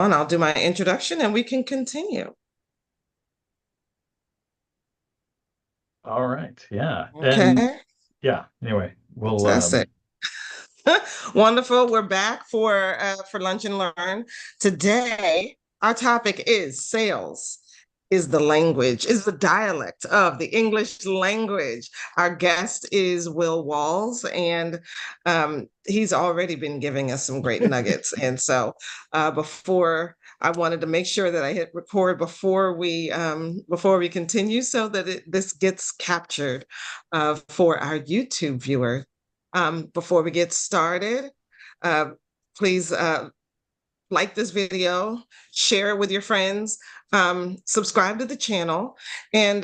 And I'll do my introduction and we can continue. All right. Yeah. And Okay, yeah, anyway, we'll fantastic. Wonderful. We're back for Lunch and Learn. Today, our topic is sales. Is the language, is the dialect of the English language. Our guest is Will Walls, and he's already been giving us some great nuggets. And so, before I wanted to make sure that I hit record before we continue, so that this gets captured for our YouTube viewers. Before we get started, uh, please like this video, share it with your friends, subscribe to the channel, and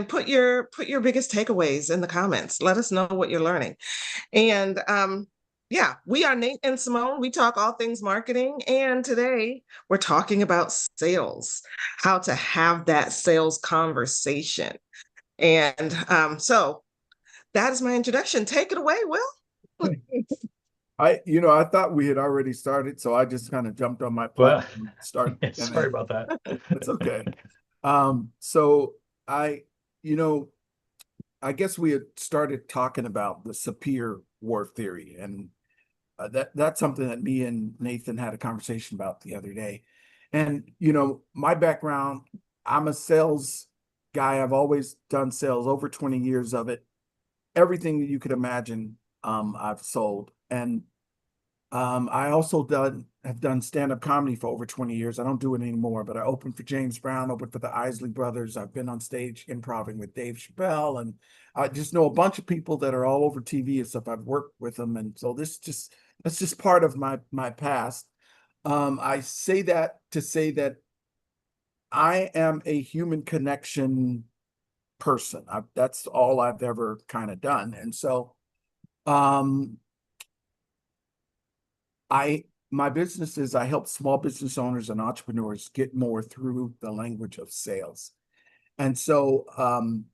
put your biggest takeaways in the comments. Let us know what you're learning. And yeah, we are Nate and Simone. We talk all things marketing, and today we're talking about sales, how to have that sales conversation. And so that is my introduction. Take it away, Will. I thought we had already started, so I just kind of jumped on my well, platform and start, yeah, and sorry then about that. it's okay. So I, you know, I guess we had started talking about the Sapir War theory, and that's something that me and Nathan had a conversation about the other day. And my background, I'm a sales guy. I've always done sales, over 20 years of it. Everything that you could imagine, I've sold. And I also have done stand-up comedy for over 20 years. I don't do it anymore, but I opened for James Brown, opened for the Isley Brothers. I've been on stage improving with Dave Chappelle, and I just know a bunch of people that are all over TV and stuff. I've worked with them, and so that's just part of my past. I say that to say that I am a human connection person. That's all I've ever kind of done, and so um, I my business is I help small business owners and entrepreneurs get more through the language of sales. And so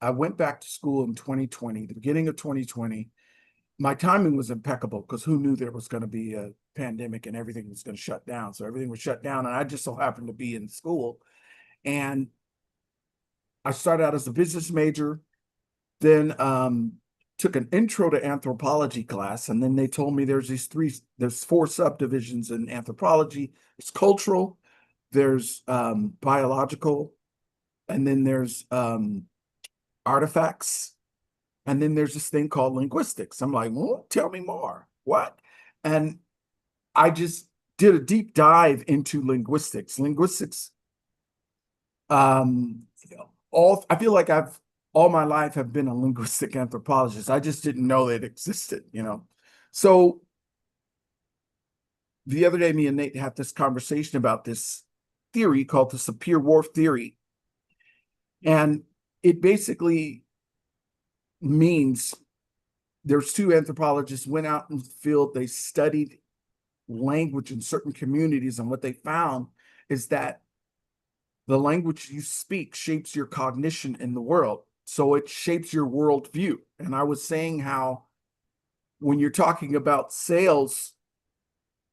I went back to school in 2020, the beginning of 2020. My timing was impeccable because who knew there was going to be a pandemic and everything was going to shut down. So everything was shut down. And I just so happened to be in school. And I started out as a business major, then took an intro to anthropology class, and then they told me there's four subdivisions in anthropology. There's cultural, there's biological, and then there's artifacts, and then there's this thing called linguistics. I'm like, well, tell me more. What? And I just did a deep dive into linguistics. Linguistics, all I feel like I've all my life have been a linguistic anthropologist. I just didn't know it existed. So the other day, me and Nate had this conversation about this theory called the Sapir-Whorf theory. And it basically means there's two anthropologists went out in the field, they studied language in certain communities, and what they found is that the language you speak shapes your cognition in the world. So it shapes your worldview. And I was saying how when you're talking about sales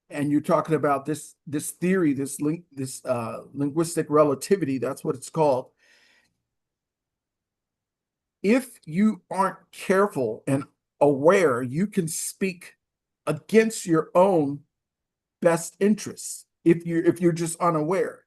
and you're talking about this theory, this linguistic relativity, that's what it's called. If you aren't careful and aware, you can speak against your own best interests if you're just unaware.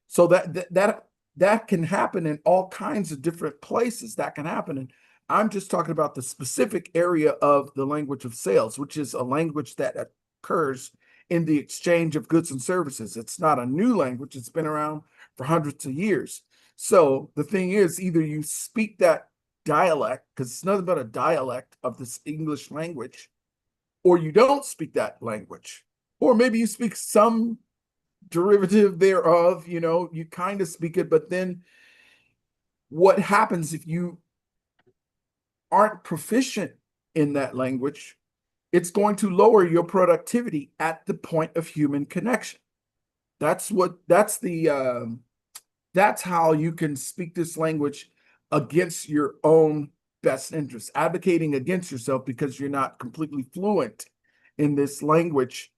So that can happen in all kinds of different places. That can happen. And I'm just talking about the specific area of the language of sales, which is a language that occurs in the exchange of goods and services. It's not a new language. It's been around for hundreds of years. So the thing is, either you speak that dialect, because it's nothing but a dialect of this English language, or you don't speak that language. Or maybe you speak some derivative thereof, you kind of speak it, but then what happens if you aren't proficient in that language? It's going to lower your productivity at the point of human connection. That's how you can speak this language against your own best interests, advocating against yourself because you're not completely fluent in this language,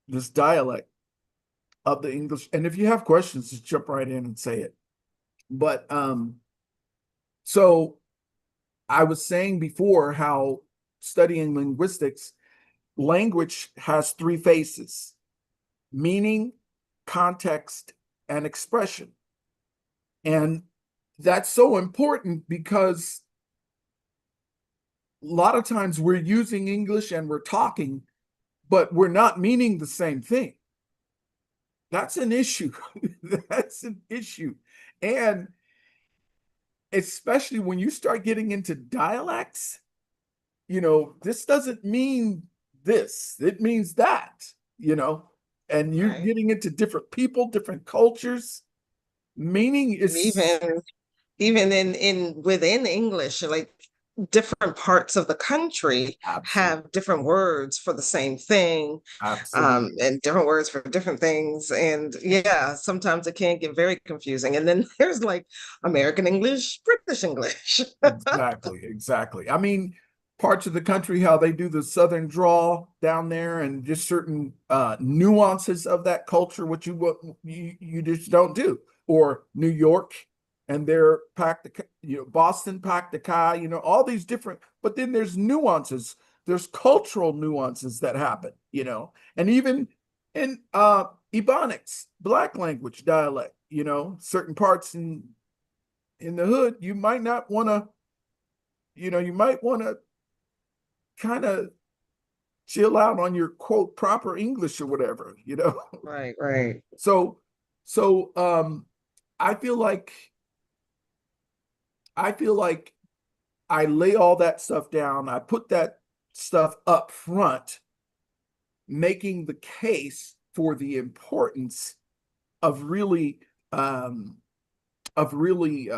this dialect. of the English. And if you have questions, just jump right in and say it. But so I was saying before how studying linguistics, language has three phases: meaning, context, and expression. And that's so important because a lot of times we're using English and we're talking, but we're not meaning the same thing. That's an issue. That's an issue. And especially when you start getting into dialects, this doesn't mean this, it means that, and you're Right. getting into different people, different cultures. Meaning And is even in within English, like different parts of the country absolutely, have different words for the same thing, absolutely. and different words for different things. And yeah, sometimes it can get very confusing. And then there's like American English, British English. Exactly, exactly. I mean, parts of the country, how they do the Southern drawl down there, and just certain nuances of that culture, which you just don't do. Or New York and their Boston pack the kai, all these different. But then there's nuances. There's cultural nuances that happen, and even in Ebonics, Black language dialect, certain parts in the hood, you might not want to, you might want to kind of chill out on your quote proper English or whatever. Right, right. So, so I feel like I feel like I lay all that stuff down. I put that stuff up front, making the case for the importance of really um of really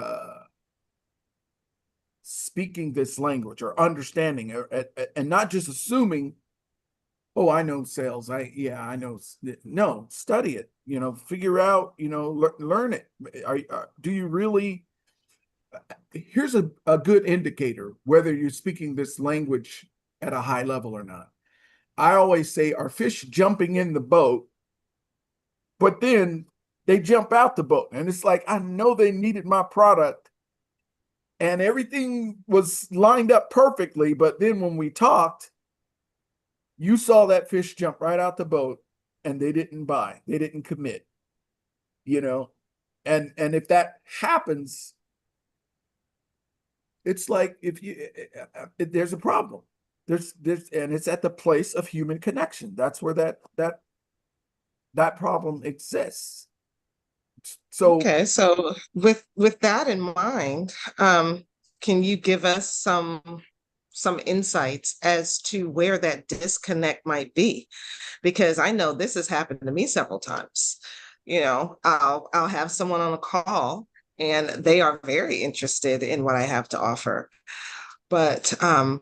speaking this language or understanding it, and not just assuming, oh, I know sales, I know. No, study it, figure out, learn it. Do you really? Here's a good indicator whether you're speaking this language at a high level or not. I always say, are fish jumping in the boat, but then they jump out the boat, and it's like, I know they needed my product and everything was lined up perfectly. But then when we talked, you saw that fish jump right out the boat and they didn't buy, they didn't commit, you know? And if that happens, it's like, there's a problem. And it's at the place of human connection. That's where that problem exists. So Okay, so with that in mind, can you give us some insights as to where that disconnect might be? Because I know this has happened to me several times. I'll have someone on a call and they are very interested in what I have to offer. But I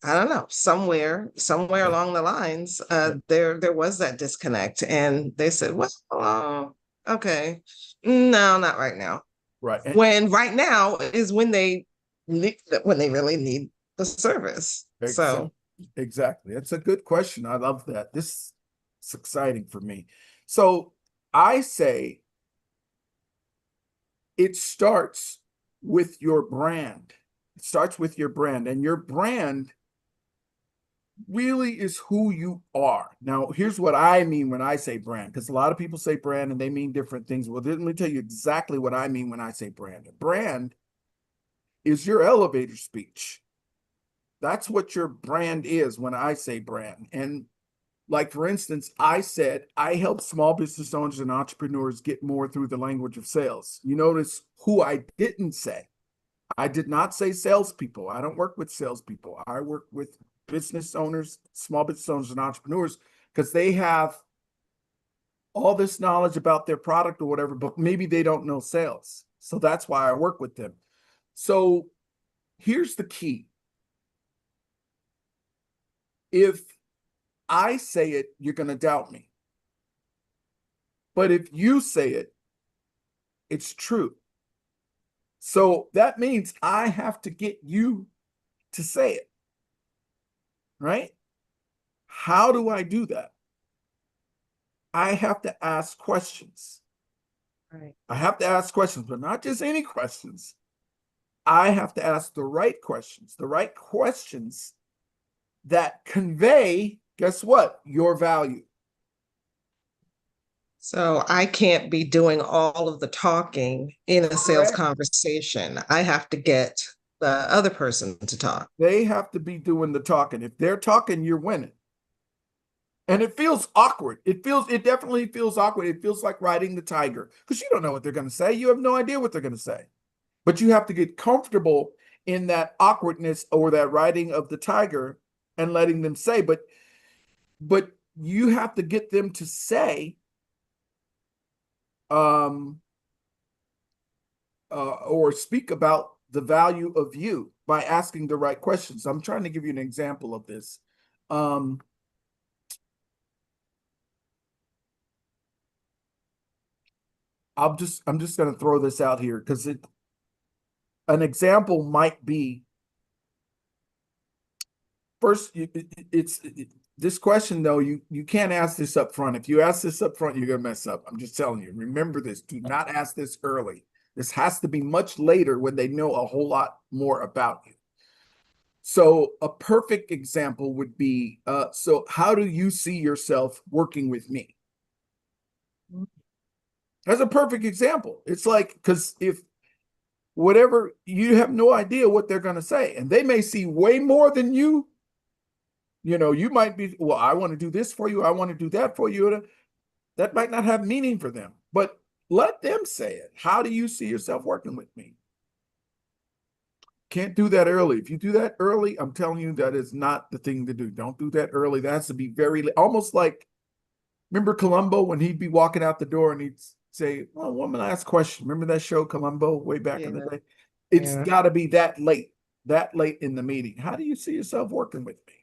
don't know, somewhere along the lines, there was that disconnect, and they said, "Well, okay, no, not right now." right. When right now is when they really need the service. Exactly. So, Exactly. That's a good question. I love that. This is exciting for me. So I say it starts with your brand. It starts with your brand, and your brand really is who you are. Now, here's what I mean when I say brand, because a lot of people say brand and they mean different things. Well, let me tell you exactly what I mean when I say brand. Brand is your elevator speech. That's what your brand is when I say brand. And like, for instance, I said I help small business owners and entrepreneurs get more through the language of sales. You notice who I didn't say. I did not say salespeople. I don't work with salespeople. I work with business owners, small business owners, and entrepreneurs, because they have all this knowledge about their product or whatever, but maybe they don't know sales. So that's why I work with them. So here's the key. If I say it, you're going to doubt me. But if you say it, it's true. So that means I have to get you to say it, right? How do I do that? I have to ask questions. Right. I have to ask questions, but not just any questions. I have to ask the right questions that convey, guess what? Your value. So I can't be doing all of the talking in a sales Correct. conversation. I have to get the other person to talk. They have to be doing the talking. If they're talking, you're winning. And it feels awkward. It definitely feels awkward. It feels like riding the tiger because you don't know what they're going to say. You have no idea what they're going to say. But you have to get comfortable in that awkwardness or that riding of the tiger and letting them say, but you have to get them to say or speak about the value of you by asking the right questions. I'm trying to give you an example of this. I'm just going to throw this out here because an example might be first. This question though, you can't ask this up front. If you ask this up front, you're going to mess up. I'm just telling you. Remember this. Do not ask this early. This has to be much later when they know a whole lot more about you. So a perfect example would be, so how do you see yourself working with me? That's a perfect example. It's like, because if whatever, you have no idea what they're going to say, and they may see way more than you. You might be, well, I want to do this for you. I want to do that for you. That might not have meaning for them, but let them say it. How do you see yourself working with me? Can't do that early. If you do that early, I'm telling you, that is not the thing to do. Don't do that early. That has to be very, almost like, remember Columbo when he'd be walking out the door and he'd say, well, one last question. Remember that show Columbo way back in the day? It's got to be that late in the meeting. How do you see yourself working with me?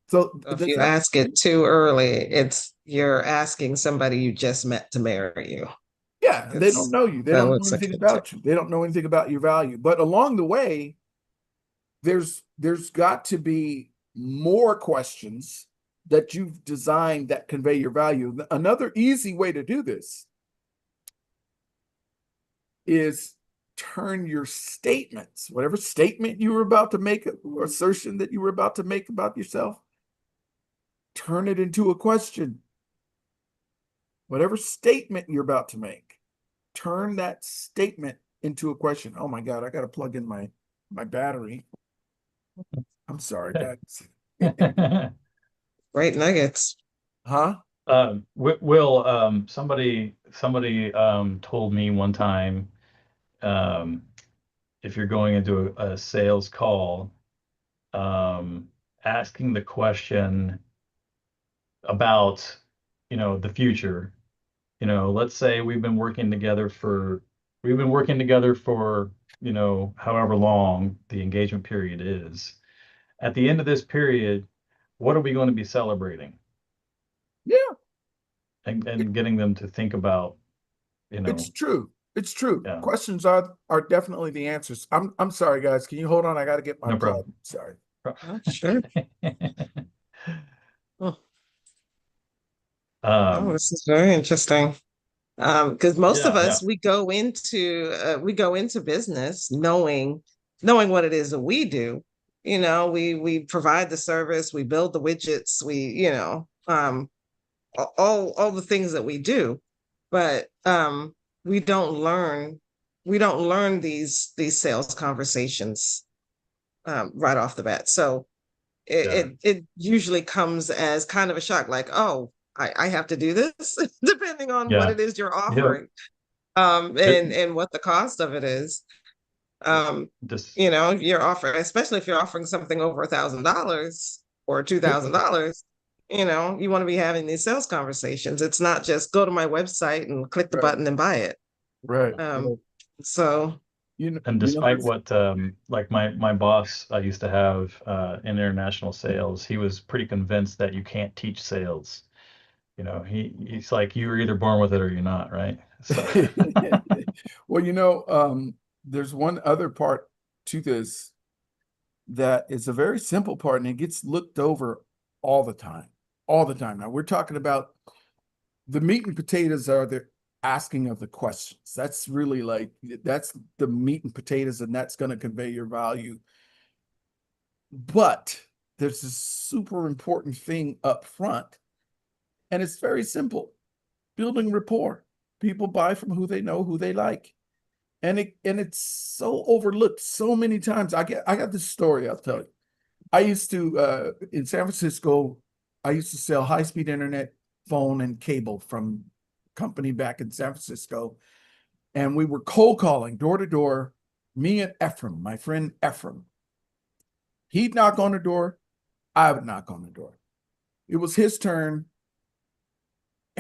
So If you ask it too early, you're asking somebody you just met to marry you. Yeah, they don't know you. They don't know anything about you. They don't know anything about your value. But along the way, there's got to be more questions that you've designed that convey your value. Another easy way to do this is turn your statements, whatever statement you were about to make or assertion that you were about to make about yourself, turn it into a question. Whatever statement you're about to make, turn that statement into a question. Oh my God, I got to plug in my battery. I'm sorry, guys. Great nuggets. Huh? Will, somebody told me one time, if you're going into a sales call, asking the question about, the future. Let's say we've been working together for, however long the engagement period is. At the end of this period, what are we going to be celebrating? Yeah. And getting them to think about, It's true. It's true. Yeah. Questions are definitely the answers. I'm sorry, guys. Can you hold on? I got to get my No plug. problem. Sorry. Oh, sure. Oh, Um, this is very interesting. Because most of yeah, yeah, us we go into business knowing what it is that we do. We provide the service, we build the widgets, all the things that we do, but we don't learn these sales conversations right off the bat. So yeah, it usually comes as kind of a shock, like, oh, I have to do this, depending on what yeah, it is you're yeah. offering, It, and what the cost of it is. just You're offering, especially if you're offering something over $1,000 or $2,000. You want to be having these sales conversations. It's not just go to my website and click the Right. button and buy it. Right. So and despite what like my boss I used to have in international sales, he was pretty convinced that you can't teach sales. He's like, you're either born with it or you're not, right? So Well, there's one other part to this that is a very simple part, and it gets looked over all the time. All the time. Now we're talking about The meat and potatoes are the asking of the questions. That's really like, that's the meat and potatoes, and that's going to convey your value. But there's a super important thing up front, and it's very simple: building rapport. People buy from who they know, who they like. And it's so overlooked so many times. I got this story I'll tell you. I used to in San Francisco, I used to sell high-speed internet, phone, and cable from a company back in San Francisco. And we were cold calling door to door, me and Ephraim, my friend Ephraim. He'd knock on the door, I would knock on the door. It was his turn.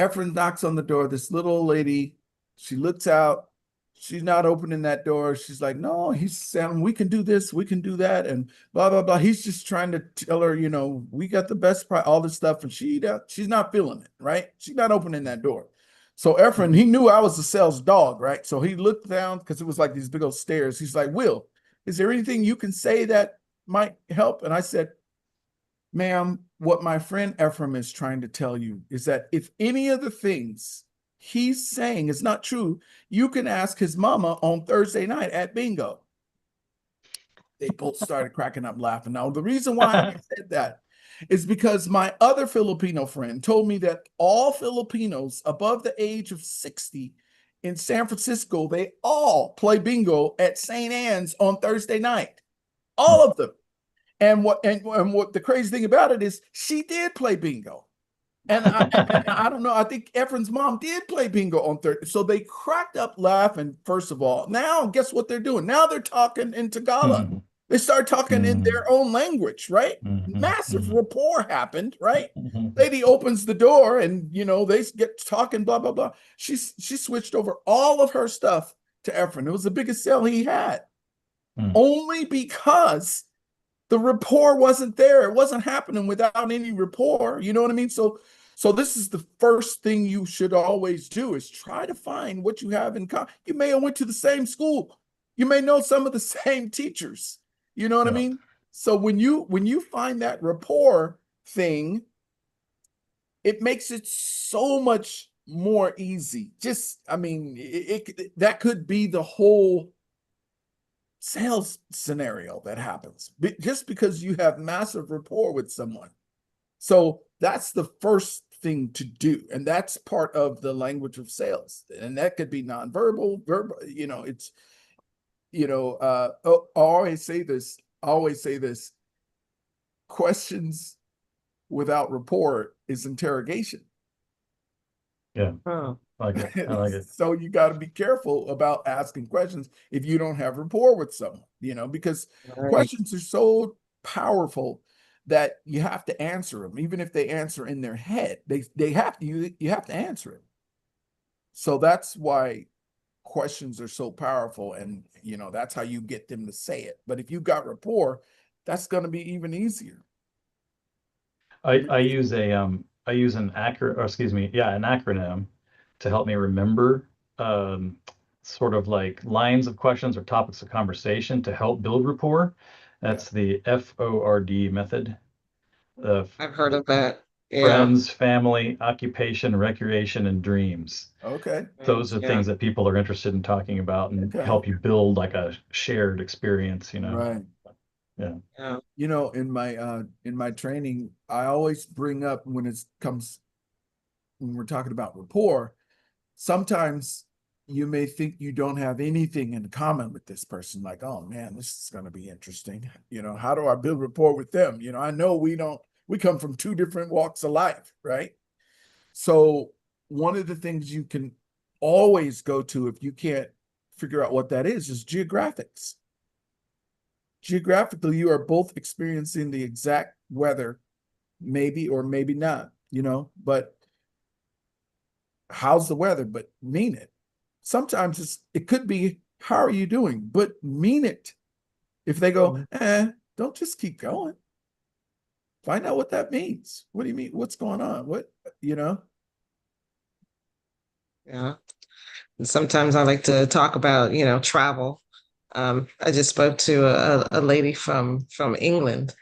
Ephraim knocks on the door. This little old lady, she looks out. She's not opening that door. She's like, no, he's saying, we can do this, we can do that, and blah, blah, blah. He's just trying to tell her, we got the best price, all this stuff. And she's not feeling it, right? She's not opening that door. So Ephraim, he knew I was the sales dog, right? So he looked down because it was like these big old stairs. He's like, Will, is there anything you can say that might help? And I said, ma'am, what my friend Ephraim is trying to tell you is that if any of the things he's saying is not true, you can ask his mama on Thursday night at bingo. They both started cracking up laughing. Now, the reason why I said that is because my other Filipino friend told me that all Filipinos above the age of 60 in San Francisco, they all play bingo at St. Anne's on Thursday night. All of them. And what the crazy thing about it is she did play bingo. And I don't know. I think Ephraim's mom did play bingo on Thursday. So they cracked up laughing, first of all. Now, guess what they're doing? Now they're talking in Tagalog. They start talking in their own language, right? Massive rapport happened, right? Lady opens the door and, they get talking, blah, blah, blah. She switched over all of her stuff to Ephraim. It was the biggest sale he had. Only because the rapport wasn't there. It wasn't happening without any rapport. You know what I mean? So this is the first thing you should always do, is try to find what you have in common. You may have went to the same school. You may know some of the same teachers. You know what I mean? So when you find that rapport thing, it makes it so much more easy. That could be the whole sales scenario that happens just because you have massive rapport with someone. So that's the first thing to do, and that's part of the language of sales. And that could be nonverbal, verbal. I always say this: questions without rapport is interrogation. Yeah. Oh. I like it. So you got to be careful about asking questions if you don't have rapport with someone, because questions are so powerful that you have to answer them. Even if they answer in their head, you have to answer it. So that's why questions are so powerful, and that's how you get them to say it. But if you got rapport, that's going to be even easier. I use an acronym to help me remember sort of like lines of questions or topics of conversation to help build rapport. That's the FORD method. I've heard of that. Friends, family, occupation, recreation, and dreams. Okay. Those are things that people are interested in talking about and help you build like a shared experience, Right. Yeah. In my training, I always bring up when we're talking about rapport, sometimes you may think you don't have anything in common with this person. Like, oh man, this is going to be interesting. How do I build rapport with them? I know we come from two different walks of life, right? So one of the things you can always go to if you can't figure out what that is geographics. Geographically, you are both experiencing the exact weather, maybe or maybe not, but how's the weather? But mean it. Sometimes it could be, how are you doing? But mean it. If they go, don't just keep going. Find out what that means. What do you mean? What's going on? What, Yeah. And sometimes I like to talk about, travel. I just spoke to a lady from England,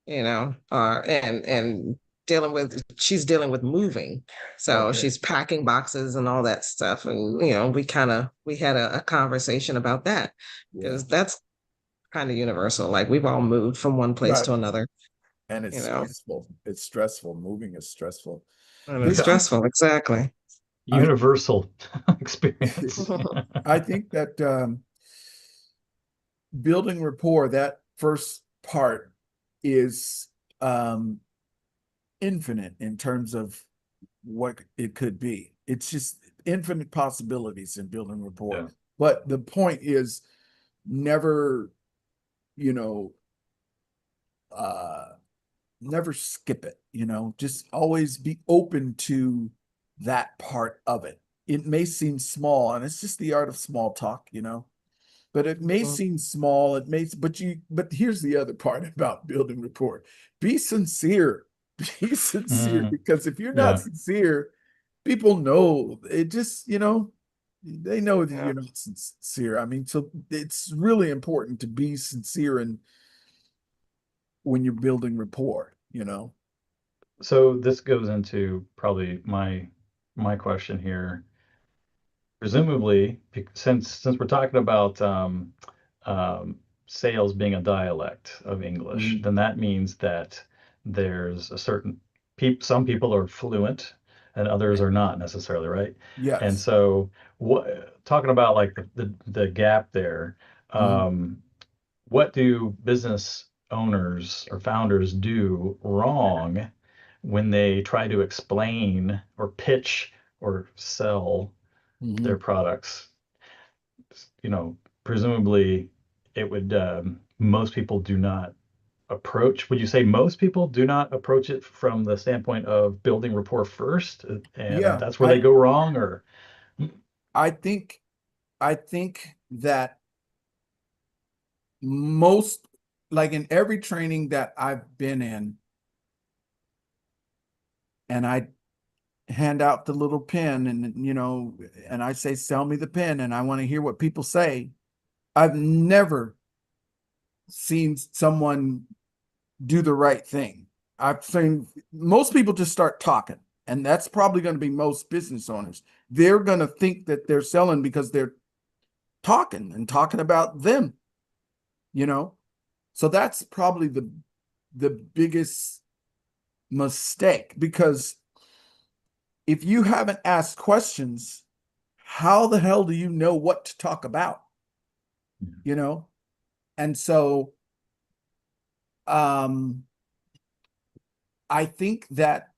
and she's dealing with moving. So Okay. she's packing boxes and all that stuff. And, you know, we had a conversation about that Yeah. because that's kind of universal. Like we've all moved from one place Right. to another, And you it's know, stressful. It's stressful. Moving is stressful. and it's This Yeah. is, stressful. Exactly. I, Universal experience. I think that building rapport, that first part is infinite in terms of what it could be. It's just infinite possibilities in building rapport. Yeah. But the point is never, you know, uh never skip it, just always be open to that part of it. It may seem small, and it's just the art of small talk, but it may seem small, but here's the other part about building rapport. Be sincere. Be sincere, Mm, because if you're not yeah. sincere, people know it. Just, they know that Yeah. you're not sincere. I mean, so it's really important to be sincere and when you're building rapport. So this goes into probably my question here. Presumably, since we're talking about sales being a dialect of English, Mhm. then that means that there's a certain some people are fluent and others are not necessarily, right? And Yes. so, what talking about like the gap there, Mhm. um, what do business owners or founders do wrong when they try to explain or pitch or sell their Mhm. products? You know, presumably it would, most people do not approach. Would you say most people do not approach it from the standpoint of building rapport first, and Yeah, that's where they go wrong? Or I think I think that most, like in every training that I've been in, and I hand out the little pen, and I say, sell me the pen, and I want to hear what people say. I've never seen someone do the right thing. I've seen most people just start talking, and that's probably going to be most business owners. They're going to think that they're selling because they're talking and talking about them, you know? So that's probably the biggest mistake, because if you haven't asked questions, how the hell do you know what to talk about? You know? And so um I think that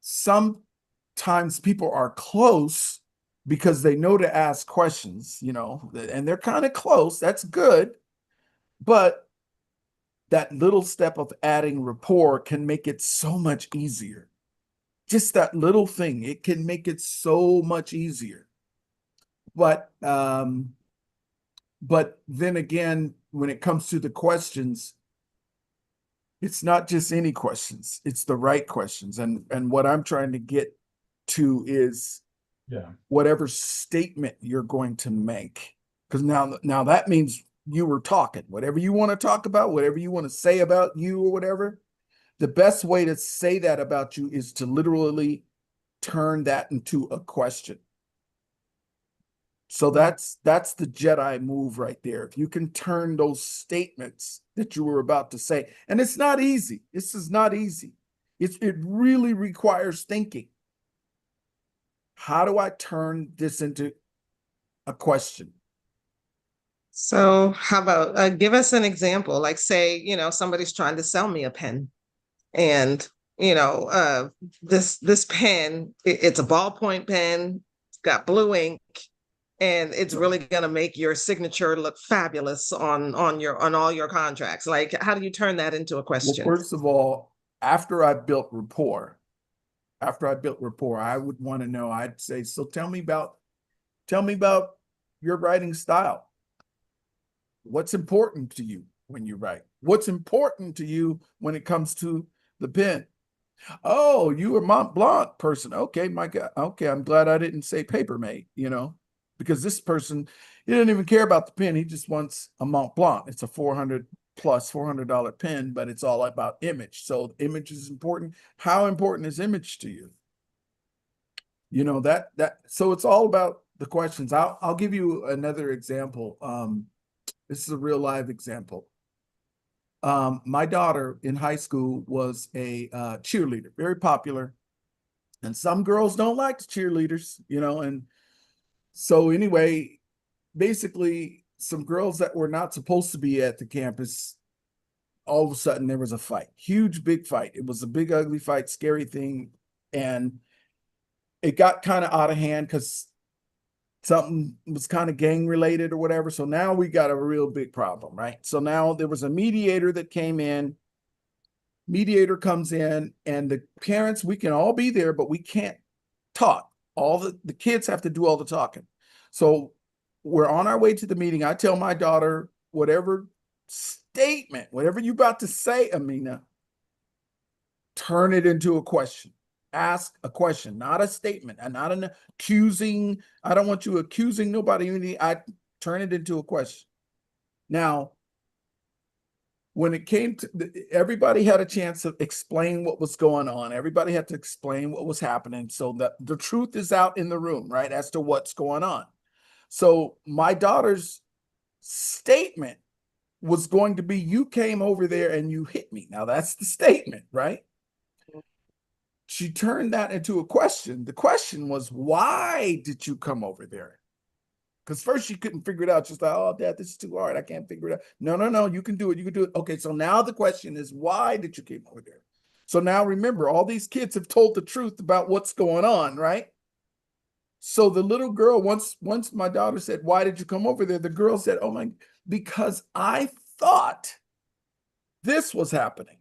sometimes people are close because they know to ask questions, and they're kind of close. That's good. But that little step of adding rapport can make it so much easier. Just that little thing, it can make it so much easier. But then again, when it comes to the questions, it's not just any questions, it's the right questions. And what I'm trying to get to is yeah, whatever statement you're going to make. Because now that means you were talking. Whatever you want to talk about, whatever you want to say about you or whatever, the best way to say that about you is to literally turn that into a question. So that's the Jedi move right there. If you can turn those statements that you were about to say, and it's not easy. This is not easy. It really requires thinking. How do I turn this into a question? So how about give us an example? Like say, you know, somebody's trying to sell me a pen and you know, this pen, it's a ballpoint pen, it's got blue ink, and it's really gonna make your signature look fabulous on all your contracts. Like, how do you turn that into a Well, question? first of all, after I built rapport, I would want to know, I'd say, so tell me about your writing style. What's important to you when you write? What's important to you when it comes to the pen? Oh, you a Mont Blanc person. Okay, my God. Okay, I'm glad I didn't say paper mate, because this person, he didn't even care about the pen. He just wants a Mont Blanc. It's a 400 plus $400 pen, but it's all about image. So image is important. How important is image to you? You know, so it's all about the questions. I'll give you another example. This is a real live example. My daughter in high school was a cheerleader, very popular. And some girls don't like the cheerleaders, you know, and so anyway, basically some girls that were not supposed to be at the campus, all of a sudden there was a fight, huge, big fight. It was a big, ugly fight, scary thing. And it got kind of out of hand because something was kind of gang related or whatever. So now we got a real big problem, right? So now there was a mediator that came in. Mediator comes in, and the parents, we can all be there, but we can't talk. All the kids have to do all the talking. So we're on our way to the meeting. I tell my daughter, whatever statement, whatever you're about to say, Amina, turn it into a question. Ask a question, not a statement, and not an accusing. I don't want you accusing nobody. I turn it into a question. Now, when it came to everybody had a chance to explain what was going on. Everybody had to explain what was happening. So that the truth is out in the room, right? As to what's going on. So my daughter's statement was going to be, you came over there and you hit me. Now that's the statement, right? She turned that into a question. The question was, why did you come over there? Because first she couldn't figure it out. She's like, oh, Dad, this is too hard. I can't figure it out. No, you can do it. You can do it. Okay, so now the question is, why did you come over there? So now remember, all these kids have told the truth about what's going on, right? So the little girl, once my daughter said, why did you come over there? The girl said, oh my, because I thought this was happening,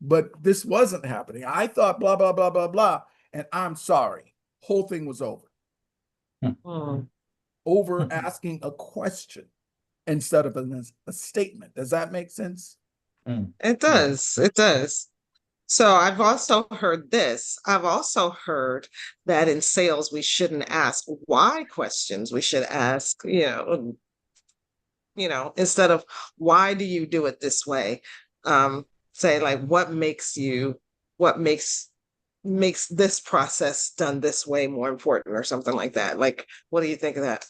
but this wasn't happening. I thought blah, blah, blah, blah, blah, and I'm sorry. Whole thing was over. Mm. Over asking a question instead of a statement. Does that make sense? It does. It does. So I've also heard this. I've also heard that in sales, we shouldn't ask why questions. We should ask, instead of why do you do it this way? Say like, what makes this process done this way more important or something like that. Like, what do you think of that?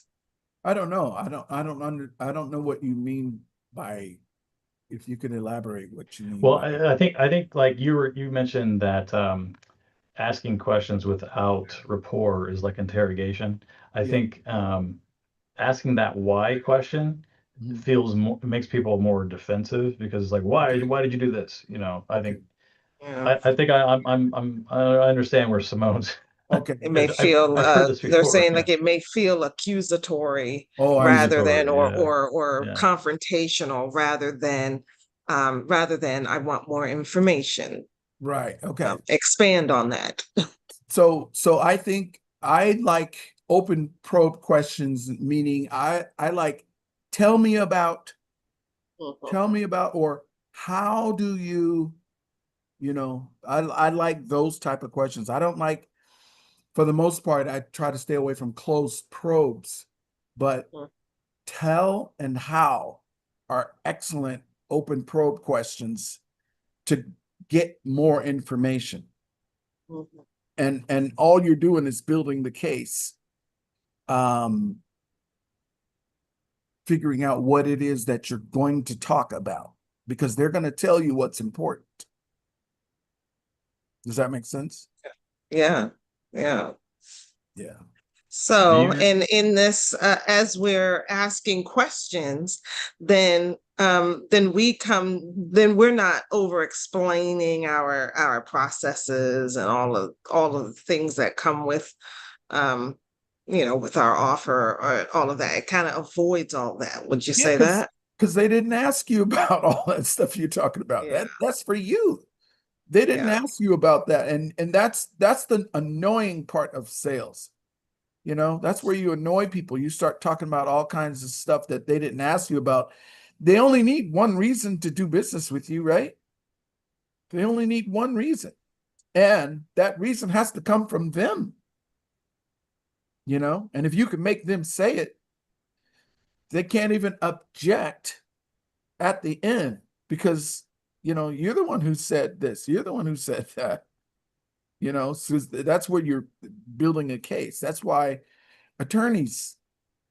I don't know. I don't know what you mean by, if you could elaborate what you mean Well, by. I think like you mentioned that asking questions without rapport is like interrogation. I Yeah. think asking that why question feels more, makes people more defensive because it's like, why did you do this? You know, I think Yeah. I think I understand where Simone's. Okay. It may I've feel heard this they're before. saying Yeah. like it may feel accusatory Oh, I see. rather than Accusatory. Yeah. or Yeah. confrontational rather than I want more information. Right. Okay. Expand on that. So I think I like open probe questions, meaning I like tell me about, or how do you, I like those type of questions. I don't like, for the most part, I try to stay away from closed probes, but tell and how are excellent open probe questions to get more information. And all you're doing is building the case, figuring out what it is that you're going to talk about, because they're going to tell you what's important. Does that make sense? Yeah. Yeah. Yeah. So, and in this, as we're asking questions, then we're not over explaining our processes and all of the things that come with, with our offer or all of that. It kind of avoids all that. Would you say that? Because they didn't ask you about all that stuff you're talking about. Yeah. That's for you. They didn't Yeah. ask you about that, and that's the annoying part of sales. That's where you annoy people. You start talking about all kinds of stuff that they didn't ask you about. They only need one reason to do business with you, right? They only need one reason. And that reason has to come from them. And if you can make them say it, they can't even object at the end, because you're the one who said this, you're the one who said that. So that's where you're building a case. That's why attorneys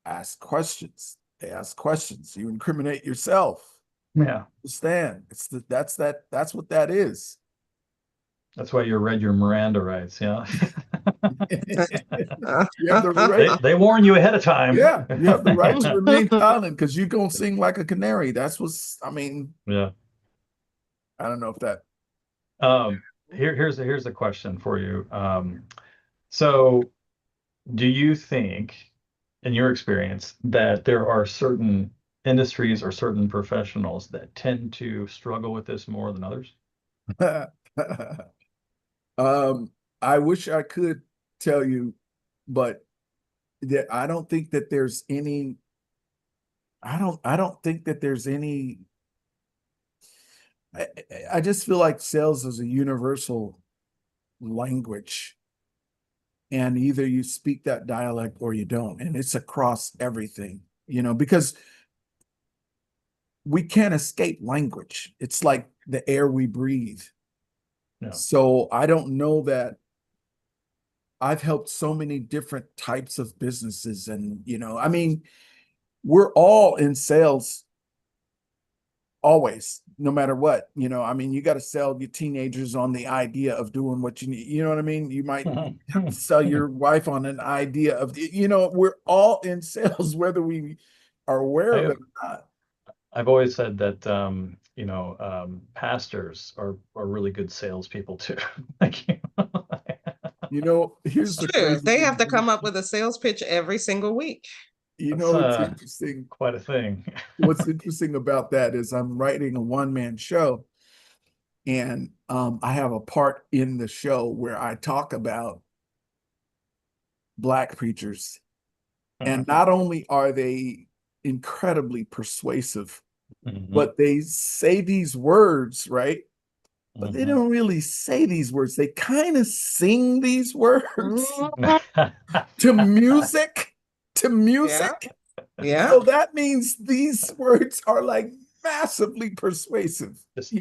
ask questions. They ask questions. You incriminate yourself. Yeah. Stand. That's what that is. That's why you read your Miranda rights. Yeah. You have the right. They warn you ahead of time. Yeah, you have the right to remain silent because you're gonna sing like a canary. That's what's. I mean, Yeah. I don't know if that. Here's a question for you. So do you think, in your experience, that there are certain industries or certain professionals that tend to struggle with this more than others? I wish I could tell you, but I don't think that there's any. I don't think that there's any. I, I just feel like sales is a universal language, and either you speak that dialect or you don't, and it's across everything. Because we can't escape language. It's like the air we breathe. Yeah. So I don't know that I've helped so many different types of businesses. And, I mean, we're all in sales always, no matter what. I mean, you got to sell your teenagers on the idea of doing what you need. You know what I mean? You might have to sell your wife on an idea of, we're all in sales, whether we are aware of it or not. I've always said that pastors are really good salespeople too. Like, Here's It's the true. crazy They thing. have to come up with a sales pitch every single week. that's It's interesting. quite a thing. What's interesting about that is I'm writing a one-man show, and I have a part in the show where I talk about Black preachers. And not only are they incredibly persuasive, but they say these words, right? But they don't really say these words. They kind of sing these words to music, to music. Yeah. So that means these words are like massively persuasive. Just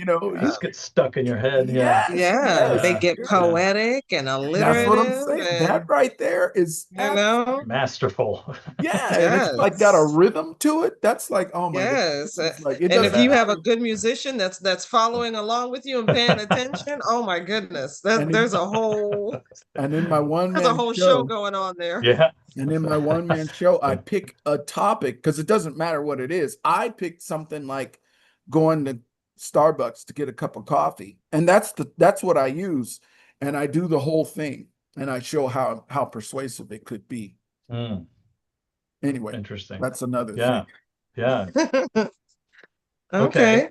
get stuck in your head. Yeah. Yeah. They Yes. get poetic and That's what I'm alliterative saying. That and, right there is Masterful. yeah, and it's like got a yes. rhythm to it. That's like, oh my God. Yes. It's like it And if doesn't you have a matter. good musician that's following along with you and paying attention, oh my goodness. And There's a whole in my there's a one-man whole show show, going on there. Yeah. and in my one-man show, I pick a topic because it doesn't matter what it is. I picked something like going to Starbucks to get a cup of coffee. And that's what I use. And I do the whole thing. And I show how persuasive it could be. Anyway, Interesting. that's another Yeah. thing. Yeah. Okay.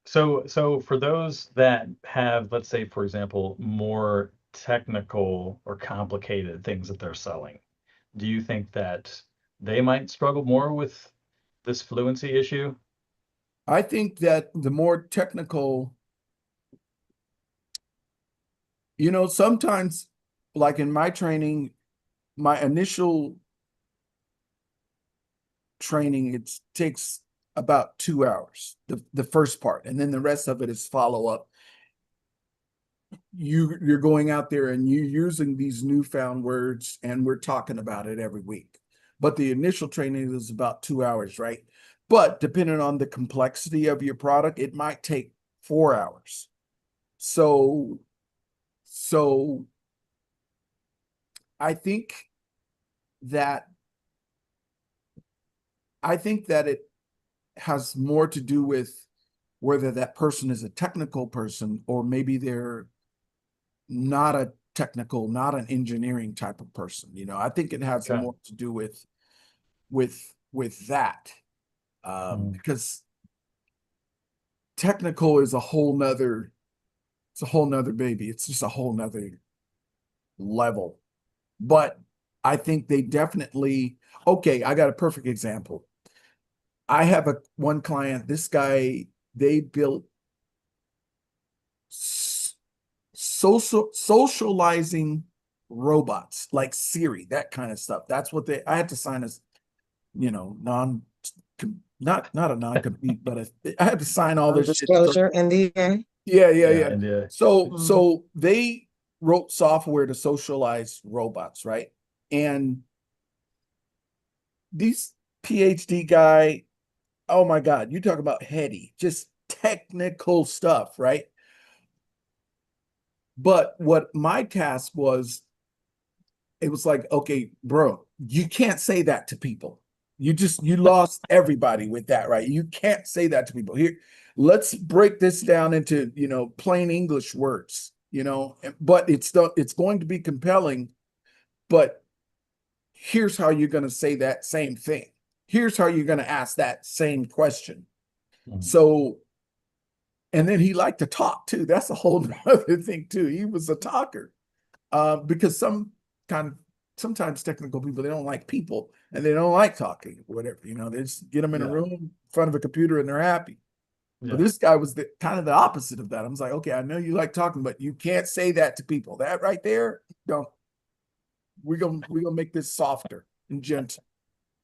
So for those that have, let's say, for example, more technical or complicated things that they're selling, do you think that they might struggle more with this fluency issue? I think that the more technical, sometimes like in my training, my initial training, it takes about 2 hours, the first part, and then the rest of it is follow up. You're going out there and you're using these newfound words, and we're talking about it every week. But the initial training is about 2 hours, right? But depending on the complexity of your product, it might take 4 hours. So I think that it has more to do with whether that person is a technical person or maybe they're not a technical, not an engineering type of person. I think it has more to do with that. Because technical is a whole nother baby. It's just a whole nother level. But I think they definitely, okay, I got a perfect example. I have one client, this guy, they built socializing robots like Siri, that kind of stuff. That's what I had to sign not a non-compete, but I had to sign all this shit. Disclosure, NDA. Yeah. India. So they wrote software to socialize robots, right? And these PhD guy, oh my God, you talk about heady, just technical stuff, right? But what my task was, it was like, okay, bro, you can't say that to people. You lost everybody with that, right? You can't say that to people. Here, let's break this down into, plain English words, but it's going to be compelling, but here's how you're going to say that same thing. Here's how you're going to ask that same question. Mhm. So, and then he liked to talk too. That's a whole other thing too. He was a talker, because sometimes technical people, they don't like people and they don't like talking, whatever. They just get them in a room in front of a computer and they're happy. But this guy was kind of the opposite of that. I was like, okay, I know you like talking, but you can't say that to people. That right there, don't. We're gonna make this softer and gentle.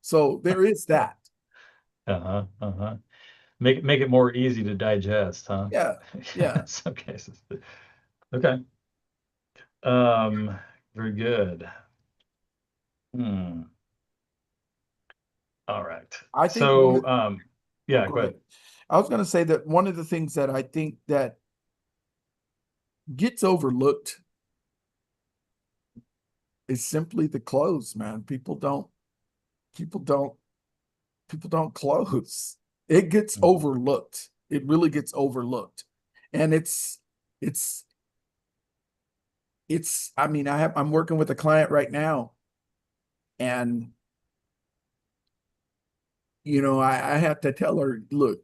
So there is that. Make it more easy to digest, huh? Yeah. In some cases. Okay. Very good. All right. I think So, yeah, go go ahead. ahead. I was going to say that one of the things that I think that gets overlooked is simply the close, man. People don't close. It gets overlooked. It really gets overlooked. And it's I mean, I'm working with a client right now, and I have to tell her, look,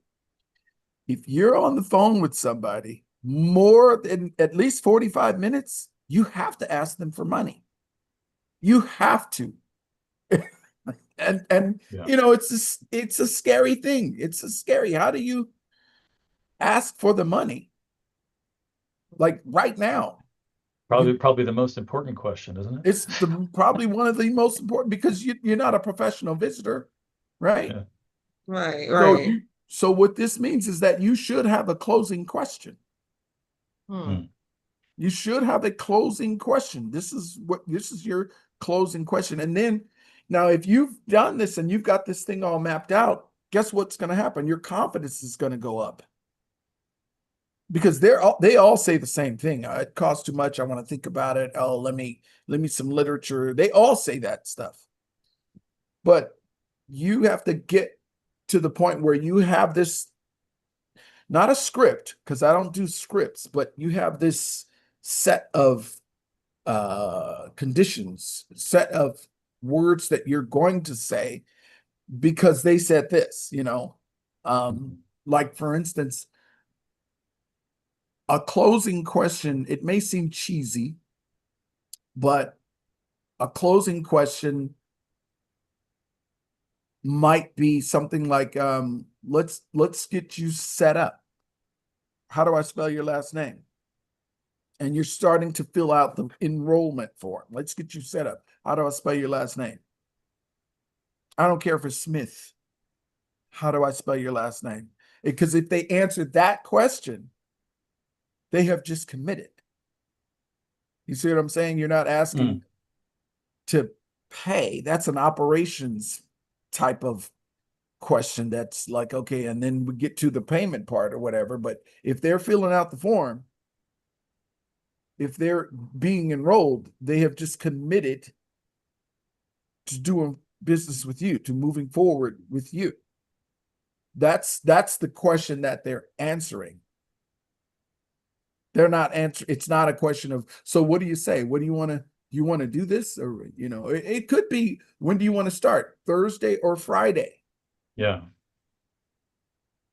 if you're on the phone with somebody more than at least 45 minutes, you have to ask them for money. You have to. And Yeah. it's a scary thing. It's a scary. How do you ask for the money? Like right now. Probably the most important question, isn't it? It's probably one of the most important, because you're not a professional visitor, right? Yeah. Right. So what this means is that you should have a closing question. You should have a closing question. This is your closing question. And then now, if you've done this and you've got this thing all mapped out, guess what's going to happen? Your confidence is going to go up, because they all say the same thing. It costs too much. I want to think about it. Oh, let me some literature. They all say that stuff. But you have to get to the point where you have this, not a script, because I don't do scripts, but you have this set of conditions, set of words that you're going to say because they said this, like for instance, a closing question, it may seem cheesy, but a closing question might be something like, let's get you set up. How do I spell your last name? And you're starting to fill out the enrollment form. Let's get you set up. How do I spell your last name? I don't care if it's Smith. How do I spell your last name? Because if they answer that question, they have just committed. You see what I'm saying? You're not asking to pay. That's an operations type of question. That's like, okay, and then we get to the payment part or whatever. But if they're filling out the form, if they're being enrolled, they have just committed to doing business with you, to moving forward with you. That's the question that they're answering. They're not answering. It's not a question of, so what do you say? What do you want to do this? Or, it could be, when do you want to start? Thursday or Friday? Yeah.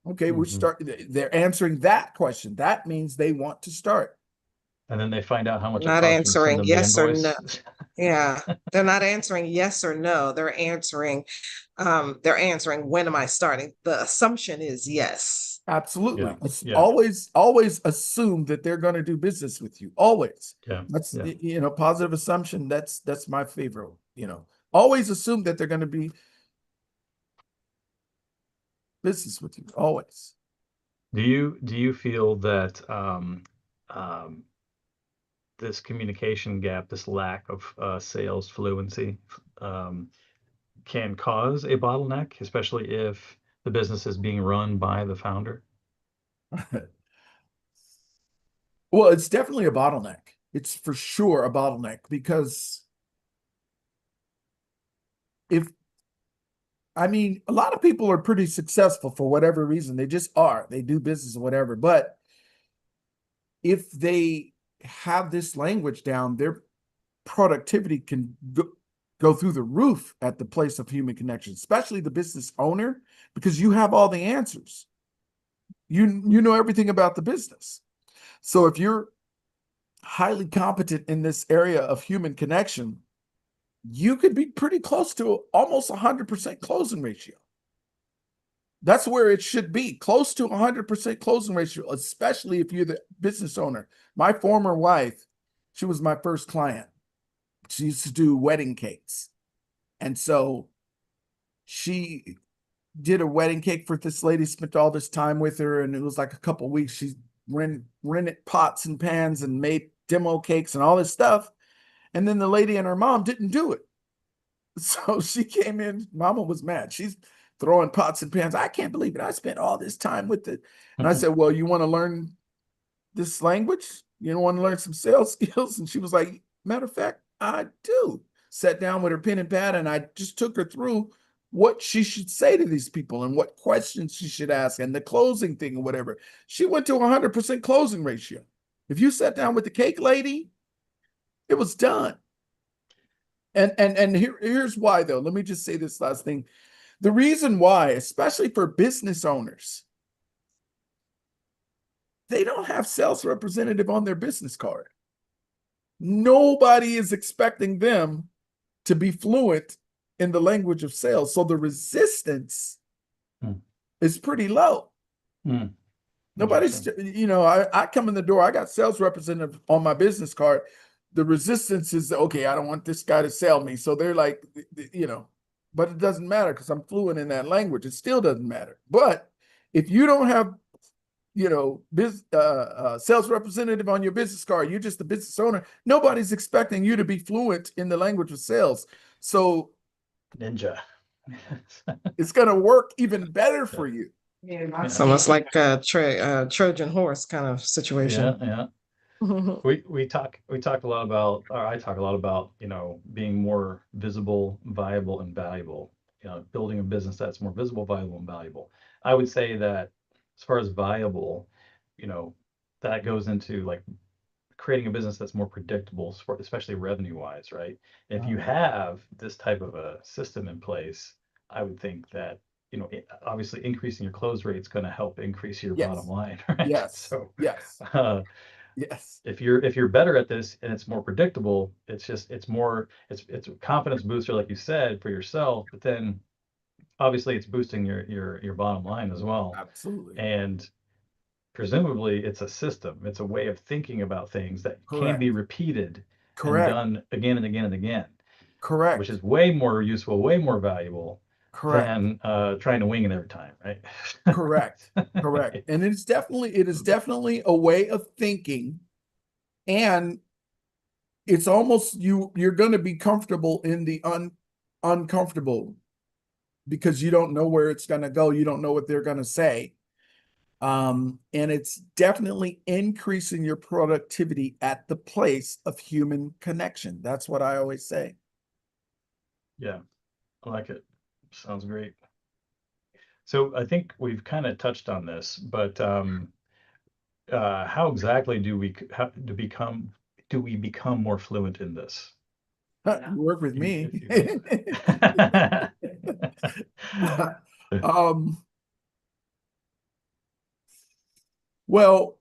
Okay, they're answering that question. That means they want to start. And then they find out how much Not it costs them to send answering them the yes or invoice. no. Yeah. They're not answering yes or no. They're answering when am I starting? The assumption is yes. Absolutely. Yeah. Always assume that they're going to do business with you. Always. Yeah. That's positive assumption. That's my favorite. Always assume that they're going to be business with you, always. Do you feel that this communication gap, this lack of sales fluency, um, can cause a bottleneck, especially if the business is being run by the founder? Well, it's definitely a bottleneck. It's for sure a bottleneck because if, I mean, a lot of people are pretty successful for whatever reason. They just are. They do business or whatever. But if they have this language down, their productivity can go through the roof at the place of human connection, especially the business owner, because you have all the answers. You know everything about the business. So if you're highly competent in this area of human connection, you could be pretty close to almost 100% closing ratio. That's where it should be, close to 100% closing ratio, especially if you're the business owner. My former wife, she was my first client. She used to do wedding cakes. And so she did a wedding cake for this lady, spent all this time with her, and it was like a couple of weeks. She rented pots and pans and made demo cakes and all this stuff. And then the lady and her mom didn't do it. So she came in, mama was mad. She's throwing pots and pans. I can't believe it. I spent all this time with it. And I said, well, you want to learn this language? You don't want to learn some sales skills? And she was like, matter of fact, I do. Sat down with her pen and pad, and I just took her through what she should say to these people and what questions she should ask and the closing thing or whatever. She went to 100% closing ratio. If you sat down with the cake lady, it was done. And here's why, though. Let me just say this last thing. The reason why, especially for business owners, they don't have sales representative on their business card. Nobody is expecting them to be fluent in the language of sales. So the resistance is pretty low. Nobody's, I come in the door, I got sales representative on my business card. The resistance is, okay, I don't want this guy to sell me. So they're like, but it doesn't matter because I'm fluent in that language. It still doesn't matter. But if you don't have, sales representative on your business card, you're just the business owner, nobody's expecting you to be fluent in the language of sales. So Ninja. it's going to work even better for you. It's almost like a Trojan horse kind of situation. Yeah. We talk a lot about, or I talk a lot about, being more visible, viable, and valuable. Building a business that's more visible, viable, and valuable. I would say that as far as viable, that goes into like creating a business that's more predictable, especially revenue wise, right? If you have this type of a system in place, I would think that obviously increasing your close rate is going to help increase your bottom line, right? Yes. So yes. Yes. If you're better at this and it's more predictable, it's a confidence booster, like you said, for yourself, but then obviously it's boosting your bottom line as well. Absolutely. And presumably it's a system, it's a way of thinking about things that Correct. can be repeated Correct. and done again and again and again. Correct. Which is way more useful, way more valuable Correct. than trying to wing it every time, right? Correct. Correct. And it is definitely a way of thinking, and it's almost you're going to be comfortable in the uncomfortable because you don't know where it's going to go. You don't know what they're going to say. And it's definitely increasing your productivity at the place of human connection. That's what I always say. Yeah, I like it. Sounds great. So I think we've kind of touched on this, but how exactly do we become more fluent in this? You work with me. Well,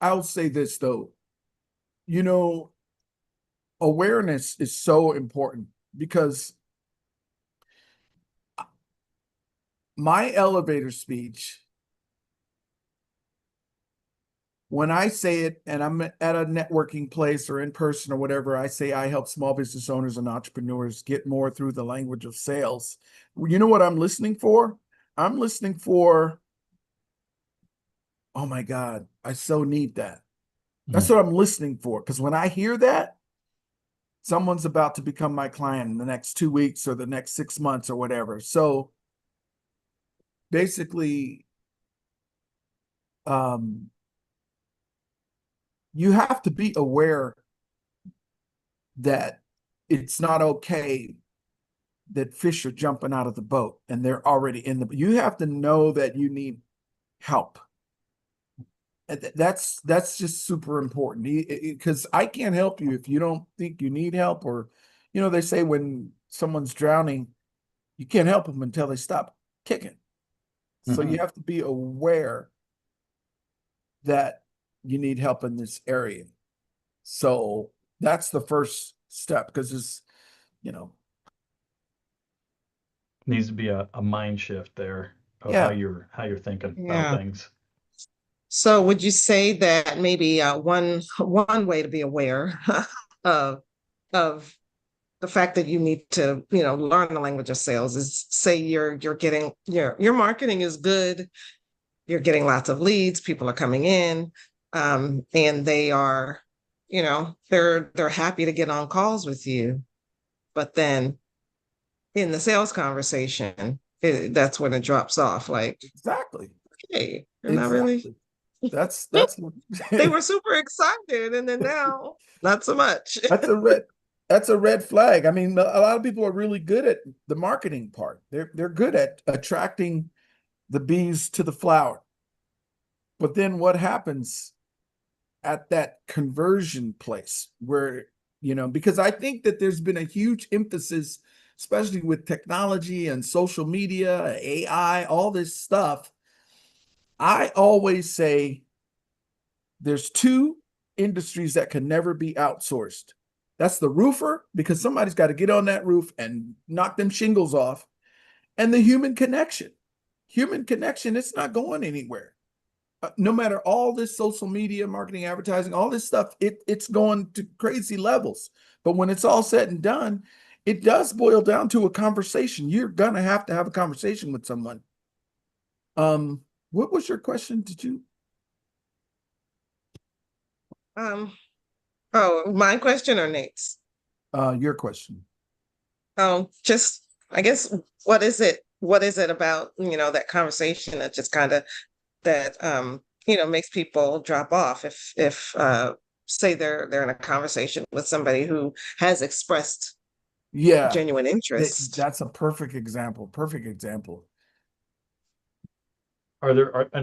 I'll say this though, awareness is so important because my elevator speech, when I say it and I'm at a networking place or in person or whatever, I say I help small business owners and entrepreneurs get more through the language of sales. You know what I'm listening for? I'm listening for, oh my God, I so need that. That's what I'm listening for. Because when I hear that, someone's about to become my client in the next 2 weeks or the next 6 months or whatever. So basically, you have to be aware that it's not okay that fish are jumping out of the boat and they're already in the, you have to know that you need help. That's just super important, because I can't help you if you don't think you need help. Or, they say when someone's drowning, you can't help them until they stop kicking. So you have to be aware that you need help in this area. So that's the first step, because it's, Needs to be a mind shift there of yeah, how you're thinking about Yeah. things. So would you say that maybe one way to be aware of of the fact that you need to, learn the language of sales is, say you're getting your marketing is good, you're getting lots of leads, people are coming in, and they are, they're happy to get on calls with you, but then in the sales conversation, that's when it drops off. Like, exactly. hey, you're not really. Exactly. That's They were super excited, and then now not so much. that's a red that's a red flag. I mean, a lot of people are really good at the marketing part. They're good at attracting the bees to the flower. But then what happens at that conversion place where, because I think that there's been a huge emphasis, especially with technology and social media, AI, all this stuff. I always say there's two industries that can never be outsourced. That's the roofer, because somebody's got to get on that roof and knock them shingles off, and the human connection. Human connection, it's not going anywhere. No matter all this social media, marketing, advertising, all this stuff, it's going to crazy levels. But when it's all said and done, it does boil down to a conversation. You're gonna have to have a conversation with someone. What was your question? Did you? Um, oh, my question or Nate's? Your question. Just I guess what is it? What is it about, that conversation that just kind of that makes people drop off if say they're in a conversation with somebody who has expressed Yeah, genuine interest. that's a perfect example. Perfect example. In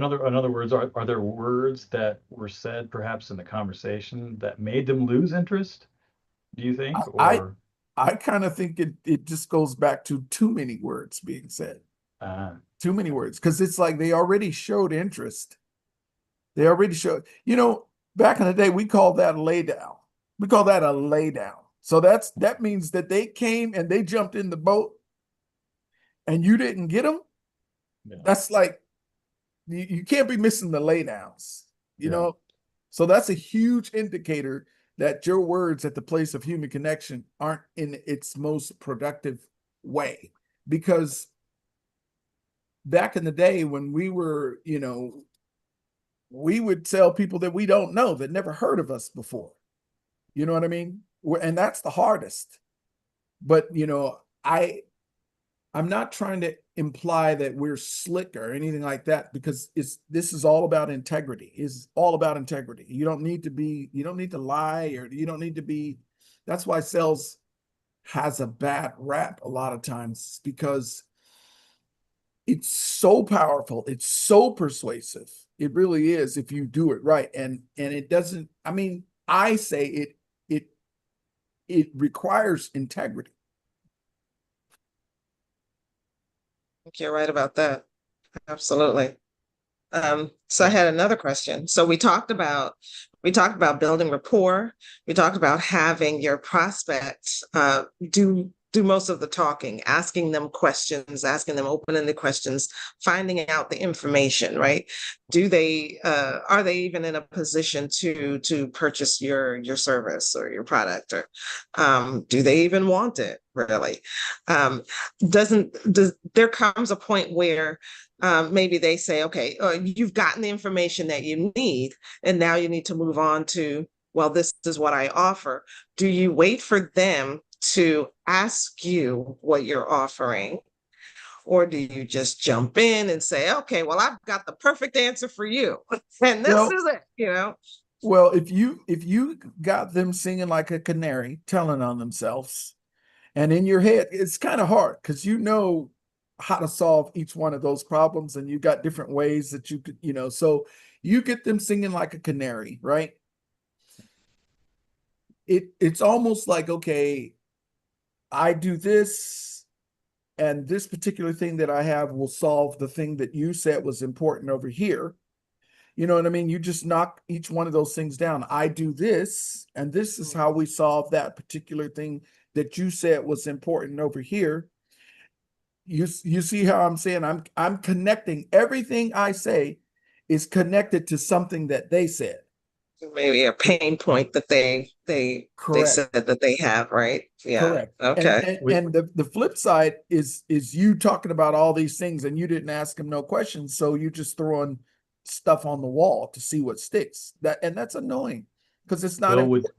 other words, are there words that were said perhaps in the conversation that made them lose interest? Do you think? I Or I kind of think it just goes back to too many words being said. Too many words, because it's like they already showed interest. They already showed, back in the day, we call that a lay down. We call that a lay down. So that means that they came and they jumped in the boat and you didn't get them. yeah. That's like, you can't be missing the lay downs, Yeah. So that's a huge indicator that your words at the place of human connection aren't in its most productive way. Because back in the day when we were, we would tell people that we don't know, that never heard of us before. You know what I mean? And that's the hardest. But, I'm not trying to imply that we're slick or anything like that, because this is all about integrity. It's all about integrity. You don't need to lie, or you don't need to be. That's why sales has a bad rap a lot of times, because it's so powerful, it's so persuasive. It really is, if you do it right. And it doesn't, I mean, I say it requires integrity. I think you're right about that. Absolutely. So I had another question. So we talked about building rapport. We talked about having your prospects do most of the talking, asking them questions, asking them open-ended questions, finding out the information, right? Do they are they even in a position to purchase your service or your product, or do they even want it really? Doesn't does there comes a point where maybe they say, okay, you've gotten the information that you need, and now you need to move on to, well, this is what I offer. Do you wait for them to ask you what you're offering? Or do you just jump in and say, okay, well, I've got the perfect answer for you, and this Well, is it, you know? well, if you got them singing like a canary, telling on themselves, and in your head, it's kind of hard because you know how to solve each one of those problems, and you got different ways that you could, so you get them singing like a canary, right? It's almost like, okay, I do this, and this particular thing that I have will solve the thing that you said was important over here. You know what I mean? You just knock each one of those things down. I do this, and this is how we solve that particular thing that you said was important over here. You see how I'm saying? I'm connecting everything I say is connected to something that they said. Maybe a pain point that they Correct. said that they have, right? Yeah. Correct. And Okay. and, We and the flip side is you talking about all these things and you didn't ask them no questions, so you just throwing stuff on the wall to see what sticks. That's annoying because it's not Will important.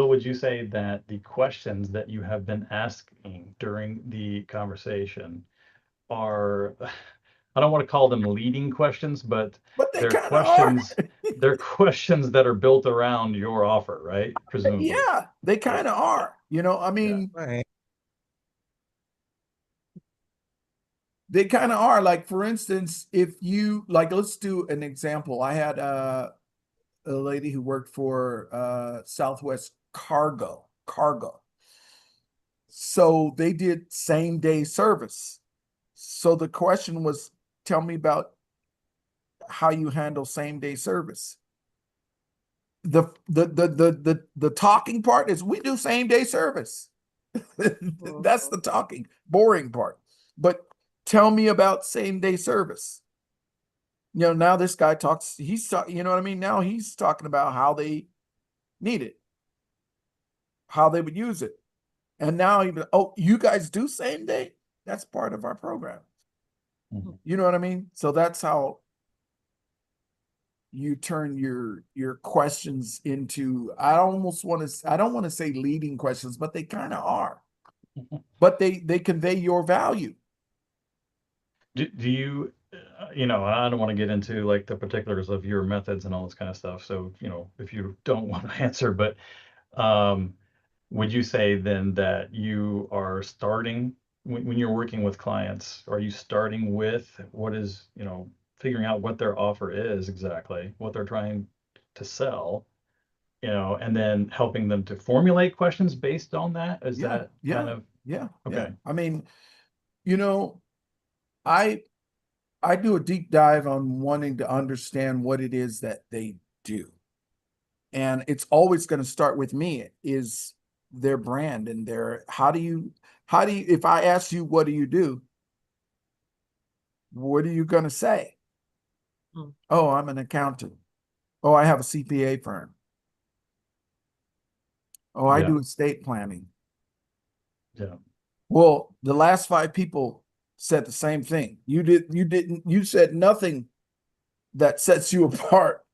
would you say that the questions that you have been asking during the conversation are, I don't want to call them leading questions, but But they they're kind of are. questions they're questions that are built around your offer, right? Presumably. Yeah, they Yeah. kind of are. I Yeah. mean, Right. they kind of are. Like, for instance, if you like, let's do an example. I had a lady who worked for Southwest Cargo. So they did same day service. So the question was, tell me about how you handle same day service. The talking part is we do same day service. That's the talking, boring part. But tell me about same day service. Now this guy talks, you know what I mean? Now he's talking about how they need it, how they would use it. And now even, oh, you guys do same day? That's part of our program. Mhm. You know what I mean? So that's how you turn your questions into, I don't want to say leading questions, but they kind of are. But they convey your value. Do you, I don't want to get into like the particulars of your methods and all this kind of stuff. So, if you don't want to answer, but um, would you say then that you are starting when you're working with clients, are you starting with what is, figuring out what their offer is exactly, what they're trying to sell, and then helping them to formulate questions based on that? Is Yeah, that kind yeah, of yeah. okay? I mean, you know, I I do a deep dive on wanting to understand what it is that they do. And it's always going to start with me is their brand and their how do you if I ask you what do you do, what are you going to say? Mm. Oh, I'm an accountant. Oh, I have a CPA firm. Oh, I Yeah, do estate planning. yeah. Well, the last five people said the same thing. You said nothing that sets you apart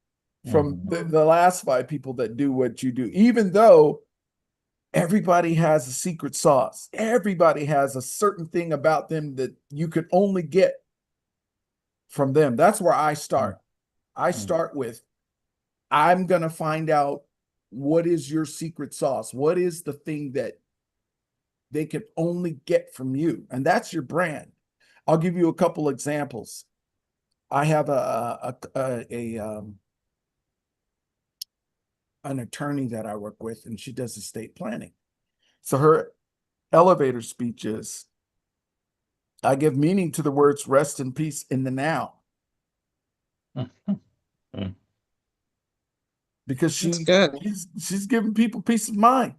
from Mhm. the last five people that do what you do, even though everybody has a secret sauce. Everybody has a certain thing about them that you could only get from them. That's where I Mm, start. I mm, start with, I'm going to find out what is your secret sauce? What is the thing that they can only get from you? And that's your brand. I'll give you a couple examples. I have an attorney that I work with, and she does estate planning. So her elevator speech is, I give meaning to the words rest in peace in the now, mm, mm. because That's good. she's giving people peace of mind.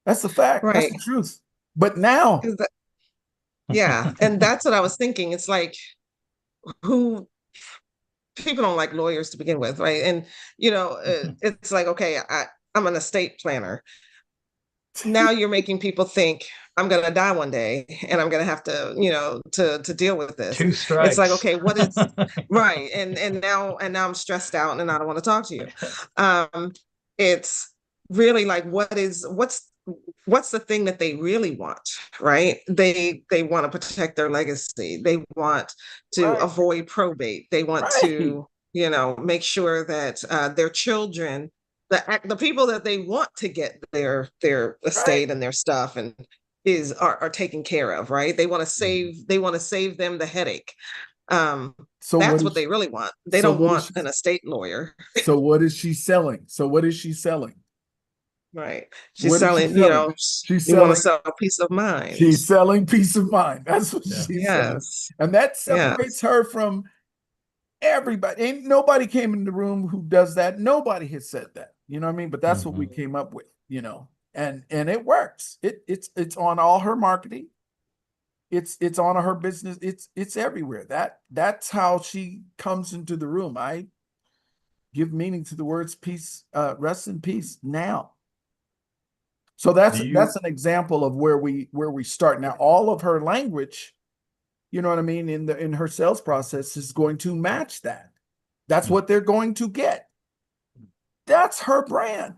That's the fact. That's Right. the truth. But now, Yeah. And that's what I was thinking. It's like, who people don't like lawyers to begin with, right? And it's like, okay, I'm an estate planner. Now you're making people think I'm gonna die one day and I'm gonna have to, to deal with this. Two It's like, strikes. okay, what is right? And now I'm stressed out and I don't want to talk to you. Um, it's really like what's the thing that they really want, right? They want to protect their legacy. They want to Right, avoid probate. They want right, to, make sure that their children, the people that they want to get their right. estate and their stuff and are taken care of, right? They want to save them the headache. Um, So what that's what is they really want. They so don't what is want she an estate lawyer, so what is she selling? So what is she selling? right? She's What is she selling, selling? She's you want to selling sell peace of mind. she's selling peace of mind. That's what Yeah. she's selling. Yes. And that separates Yes. her from everybody. Ain't nobody came in the room who does that. Nobody has said that. You know what I mean? But that's what we Mhm. came up with. And it works. It's on all her marketing. It's on her business. It's everywhere. That's how she comes into the room. I give meaning to the words peace, rest in peace now. So Do that's you an example of where we start. Now, all of her language, you know what I mean, in her sales process is going to match that. That's Mm. what they're going to get. That's her brand.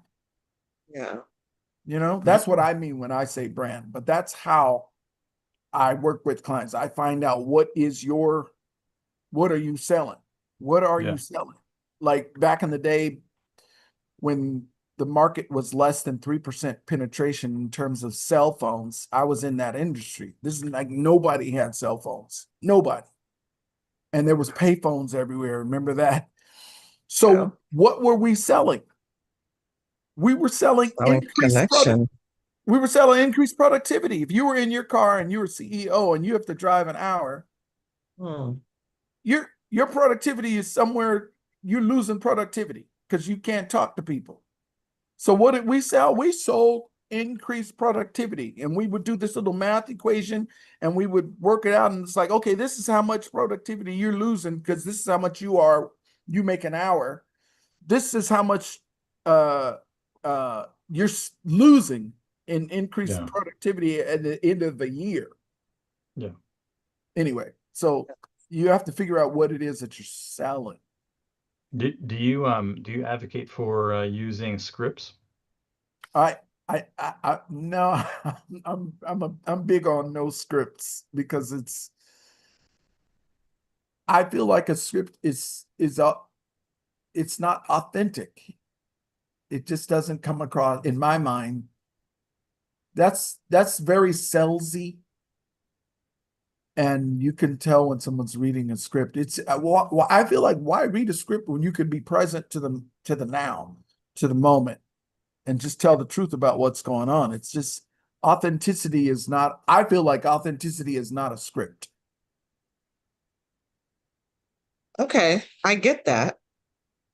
Yeah. That's what I mean when I say brand, but that's how I work with clients. I find out what are you selling? What are you Yeah. selling? Like back in the day when the market was less than 3% penetration in terms of cell phones, I was in that industry. This is like nobody had cell phones. Nobody. And there was pay phones everywhere. Remember that? Yeah. So what were we selling? We were selling Selling connection. we were selling increased productivity. If you were in your car and you were CEO and you have to drive an hour, Hmm. your productivity is somewhere, you're losing productivity because you can't talk to people. So what did we sell? We sold increased productivity, and we would do this little math equation and we would work it out. And it's like, okay, this is how much productivity you're losing because this is how much you make an hour. This is how much uh you're losing in increased Yeah. productivity at the end of the year. Yeah. Anyway, so you have to figure out what it is that you're selling. Do you advocate for using scripts? I I no, I'm big on no scripts because I feel like a script is it's not authentic. It just doesn't come across in my mind. That's very salesy, and you can tell when someone's reading a script. I feel like why read a script when you could be present to the now, to the moment, and just tell the truth about what's going on. It's just authenticity is not, I feel like authenticity is not a script. Okay, I get that.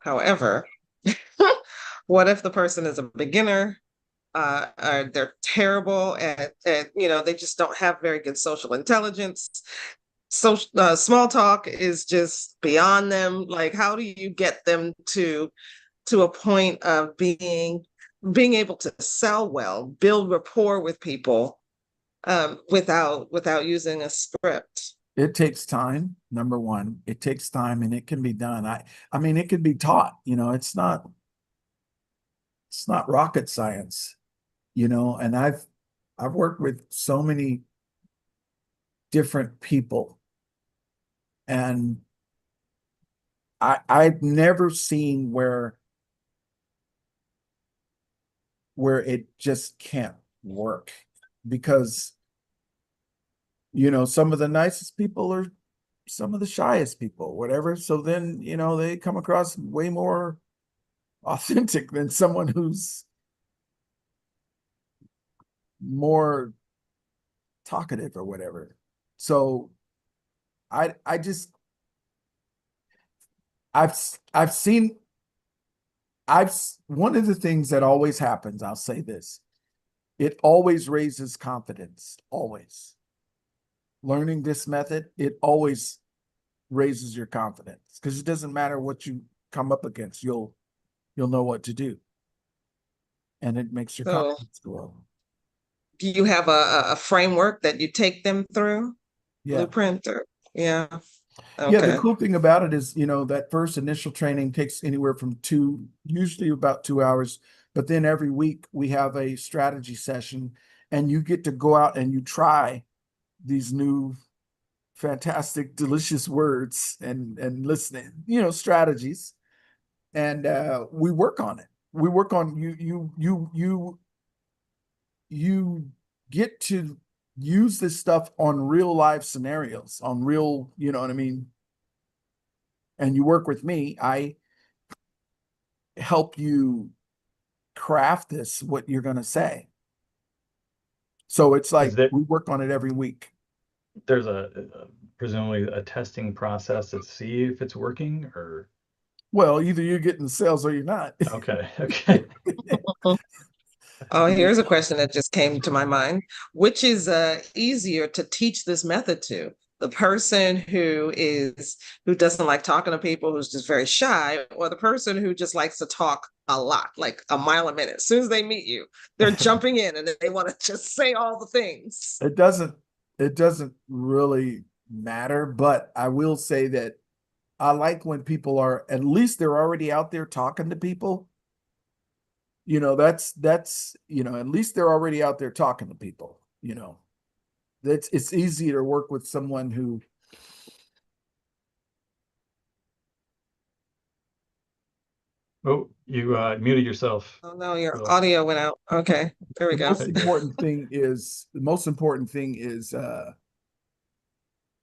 However, what if the person is a beginner? Or they're terrible at they just don't have very good social intelligence. So small talk is just beyond them. Like, how do you get them to a point of being able to sell well, build rapport with people, without using a script? It takes time. Number one, it takes time and it can be done. I mean, it can be taught, it's not rocket science, and I've worked with so many different people, and I've never seen where it just can't work because some of the nicest people are some of the shyest people, whatever. So then, they come across way more authentic than someone who's more talkative or whatever. So I just I've I've seen I've one of the things that always happens, I'll say this, it always raises confidence, always. Learning this method, it always raises your confidence because it doesn't matter what you come up against, you'll know what to do, and it makes your So confidence grow. do you have a framework that you take them through? Yeah. Blueprint or yeah. Yeah, the Okay. cool thing about it is, that first initial training takes anywhere from usually about 2 hours, but then every week we have a strategy session and you get to go out and you try these new fantastic, delicious words and listening, strategies. And we work on it. We work on you get to use this stuff on real life scenarios, on real, you know what I mean? And you work with me, I help you craft this, what you're going to say. So it's Is like there we work on it every week. there's presumably a testing process to see if it's working or Well, either you're getting the sales or you're not. okay, okay. Oh, here's a question that just came to my mind. Which is easier to teach this method to? The person who doesn't like talking to people, who's just very shy, or the person who just likes to talk a lot, like a mile a minute. As soon as they meet you, they're jumping in and they want to just say all the things. It doesn't really matter, but I will say that I like when people are, at least they're already out there talking to people. That's at least they're already out there talking to people. It's easier to work with someone who. Oh, you muted yourself. Oh no, your Philip. audio went out. Okay, there we The go. most important thing is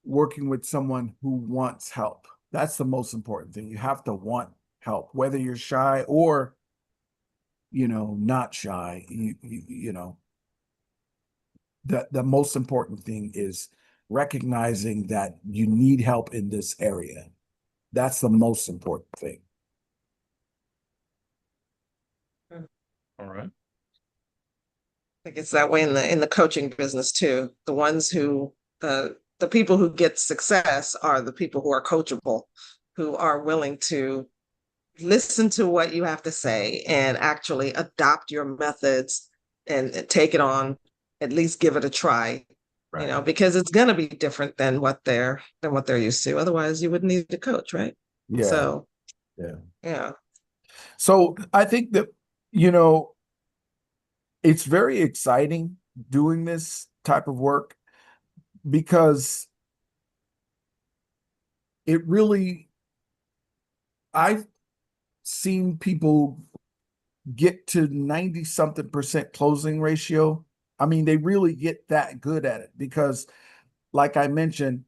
working with someone who wants help. That's the most important thing. You have to want help, whether you're shy or, not shy. The most important thing is recognizing that you need help in this area. That's the most important thing. All right. I think it's that way in the coaching business too. The people who get success are the people who are coachable, who are willing to listen to what you have to say and actually adopt your methods and take it on, at least give it a try, Right. because it's going to be different than what they're used to. Otherwise, you wouldn't need a coach, right? Yeah. So, Yeah. yeah. So I think that, you know, it's very exciting doing this type of work because it really, I've seen people get to 90 something percent closing ratio. I mean, they really get that good at it because, like I mentioned,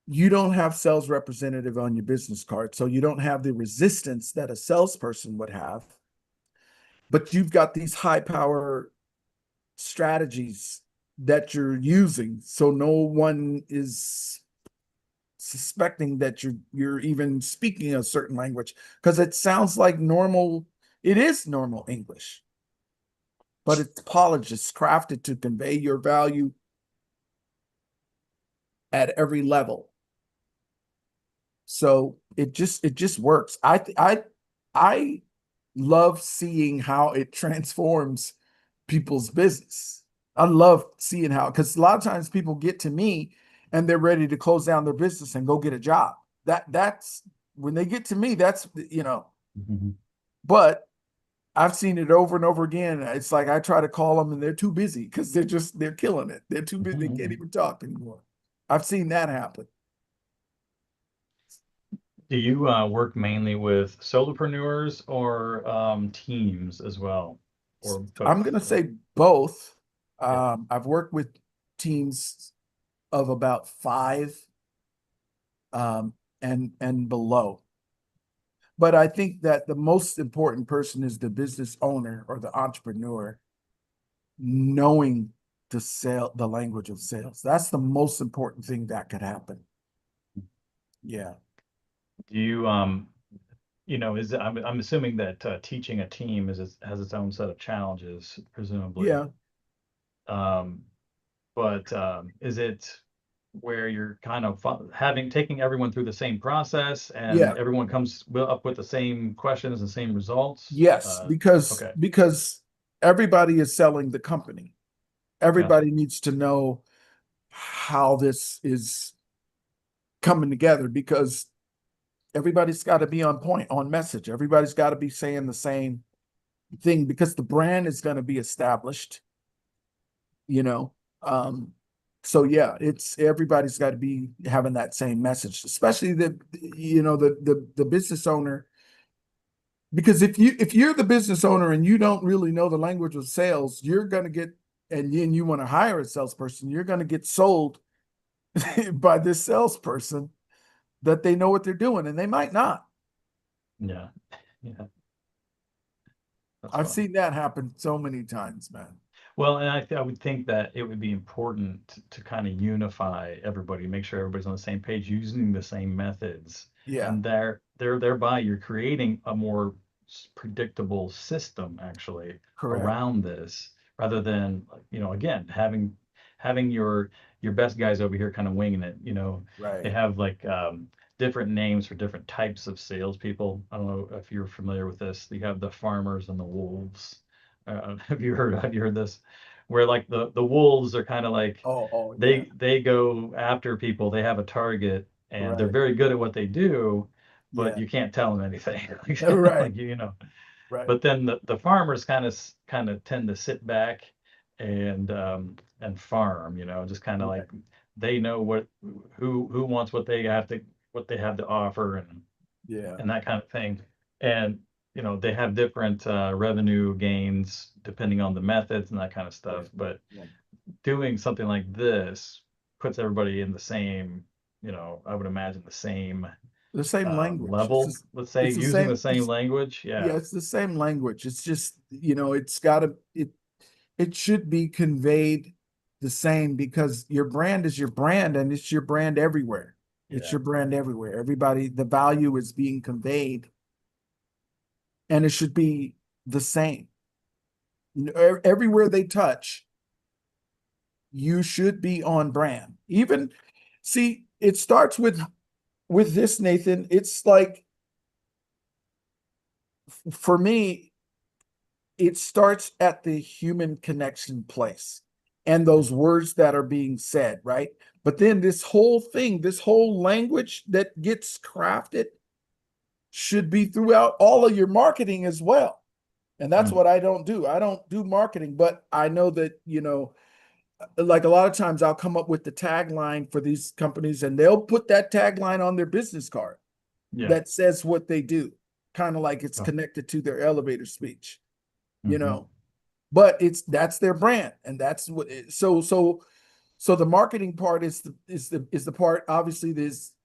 you don't have sales representative on your business card. So you don't have the resistance that a salesperson would have, but you've got these high power strategies that you're using. So no one is suspecting that you're even speaking a certain language because it sounds like normal. It is normal English, but it's polished, it's crafted to convey your value at every level. So it just works. I love seeing how it transforms people's business. I love seeing how, because a lot of times people get to me and they're ready to close down their business and go get a job. That's when they get to me, Mm-hmm. but I've seen it over and over again. It's like I try to call them and they're too busy because they're killing it. They're too busy, they can't even talk anymore. I've seen that happen. Do you work mainly with solopreneurs or teams as well, or I'm both? gonna say both. Yeah. I've worked with teams of about five um, and below. But I think that the most important person is the business owner or the entrepreneur knowing the language of sales. That's the most important thing that could happen. Yeah. Do you is I'm assuming that teaching a team has its own set of challenges, presumably. Yeah. Um, but is it where you're kind of taking everyone through the same process and Yeah. everyone comes up with the same questions and same results? Yes, because Okay. because everybody is selling the company. Everybody needs to know how this is coming together, because everybody's got to be on point, on message. Everybody's got to be saying the same thing, because the brand is going to be established, you know. So yeah, it's everybody's got to be having that same message, especially the business owner. Because if you're the business owner and you don't really know the language of sales, you're going to get, and then you want to hire a salesperson, you're going to get sold by this salesperson that they know what they're doing, and they might not. Yeah. Yeah. I've Funny. seen that happen so many times, man. Well, and I would think that it would be important to kind of unify everybody, make sure everybody's on the same page, using the same methods, Yeah, and thereby you're creating a more predictable system actually correct. around this, rather than, again, having your best guys over here kind of winging it. They Right. have like different names for different types of salespeople. I don't know if you're familiar with this. You have the farmers and the wolves. Have you heard this? Where like the wolves are kind of like Oh, yeah. they go after people. They have a target and they're Right. very good at what they do, but Yeah. you can't tell them anything. Right. Like, Right. but then the farmers kind of tend to sit back and farm, just kind of Right. like they know who wants what they have to offer, Yeah. and that kind of thing. And they have different revenue gains depending on the methods and that kind of Yeah. stuff. But Yeah. doing something like this puts everybody in the same, I would imagine the same The same language. level. Let's say It's the using the same. same language. Yeah, Yeah, it's the same language. It's just, it should be conveyed the same, because your brand is your brand, and it's your brand everywhere. It's yeah, your brand everywhere. Everybody, the value is being conveyed, and it should be the same. Everywhere they touch, you should be on brand. Even, see, it starts with this, Nathan. It's like, for me, it starts at the human connection place and those words that are being said, right? But then this whole thing, this whole language that gets crafted should be throughout all of your marketing as well. And that's mm, what I don't do. I don't do marketing, but I know that, like a lot of times I'll come up with the tagline for these companies, and they'll put that tagline on their business card yeah. that says what they do, kind of like it's Oh, connected to their elevator speech, you hmm. know. But that's their brand, and that's what so the marketing part is the part. Obviously,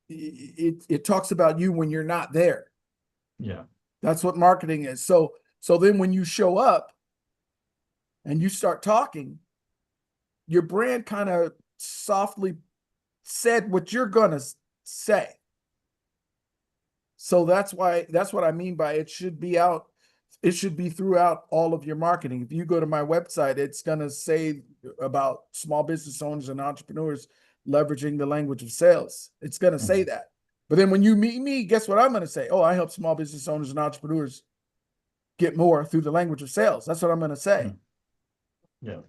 it talks about you when you're not there. Yeah. That's what marketing is. So then when you show up and you start talking, your brand kind of softly said what you're gonna say. So that's what I mean by it should be out. It should be throughout all of your marketing. If you go to my website, it's going to say about small business owners and entrepreneurs leveraging the language of sales. It's going to say Hmm. that. But then when you meet me, guess what I'm going to say? Oh, I help small business owners and entrepreneurs get more through the language of sales. That's what I'm going to say. Mm, yeah.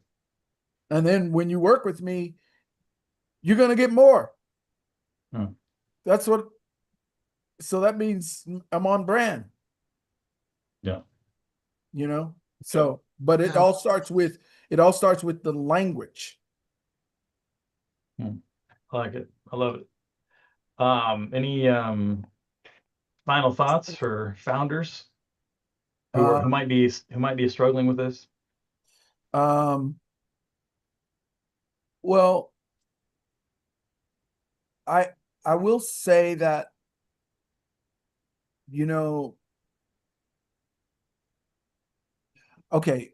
And then when you work with me, you're going to get more. Mm, That's what, so that means I'm on brand, yeah. you know? Good. So, but Yeah. it all starts with the language. Mm. I like it. I love it. Any final thoughts for founders who Um, might be struggling with this? um, well, I I will say that, you know, okay,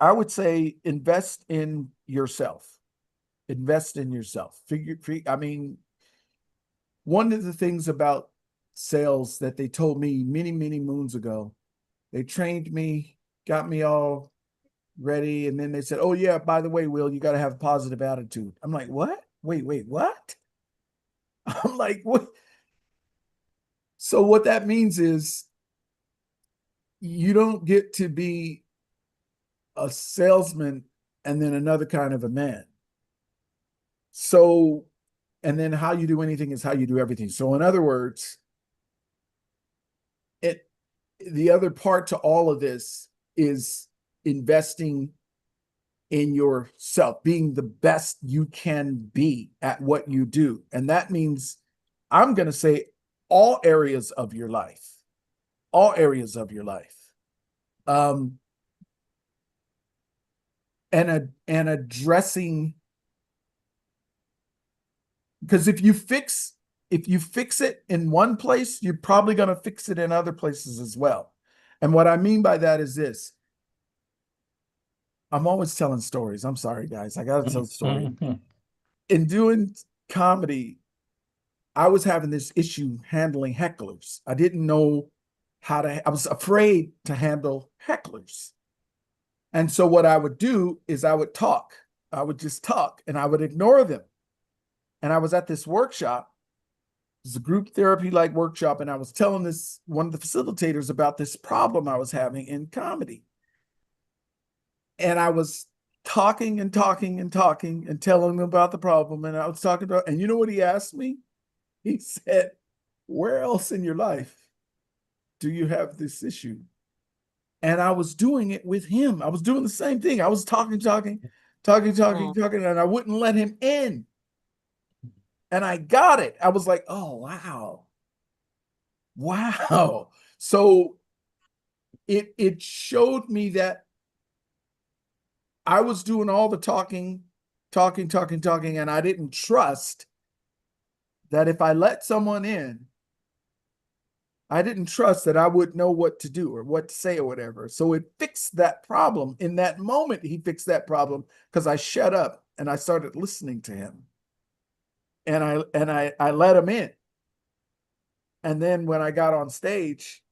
I would say invest in yourself. Invest in yourself. I mean, one of the things about sales that they told me many, many moons ago, they trained me, got me all ready, and then they said, "Oh yeah, by the way, Will, you got to have a positive attitude." I'm like, "What? Wait, what?" I'm like, "What?" So what that means is you don't get to be a salesman and then another kind of a man. So, and then how you do anything is how you do everything. So in other words, the other part to all of this is investing in yourself, being the best you can be at what you do. And that means, I'm going to say, all areas of your life, all areas of your life. And addressing, because if you fix it in one place, you're probably going to fix it in other places as well. And what I mean by that is this. I'm always telling stories. I'm sorry, guys. I got to tell a story. In doing comedy, I was having this issue handling hecklers. I didn't know I was afraid to handle hecklers. And so what I would do is I would talk. I would just talk and I would ignore them. And I was at this workshop. It was a group therapy like workshop. And I was telling one of the facilitators about this problem I was having in comedy. And I was talking and talking and talking and telling them about the problem. And I was talking about, and you know what he asked me? He said, where else in your life do you have this issue? And I was doing it with him. I was doing the same thing. I was talking, and I wouldn't let him in. And I got it. I was like, oh, wow. Wow. So it showed me that I was doing all the talking, and I didn't trust that if I let someone in, I didn't trust that I would know what to do or what to say or whatever. So it fixed that problem. In that moment, he fixed that problem because I shut up and I started listening to him. And I let him in. And then when I got on stage,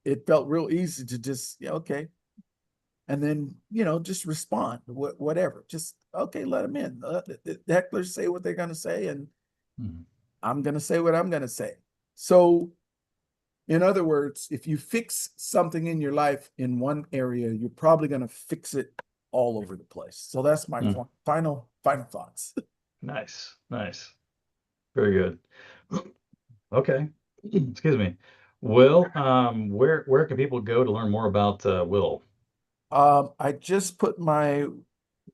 it felt real easy to just, yeah, okay. And then, just respond, whatever. Just, okay, let them in. The hecklers say what they're going to say, and I'm going to say what I'm going to say. So, in other words, if you fix something in your life in one area, you're probably going to fix it all over the place. So that's my final thoughts. Nice. Very good. Okay. Excuse me. Will, where can people go to learn more about Will? I just put my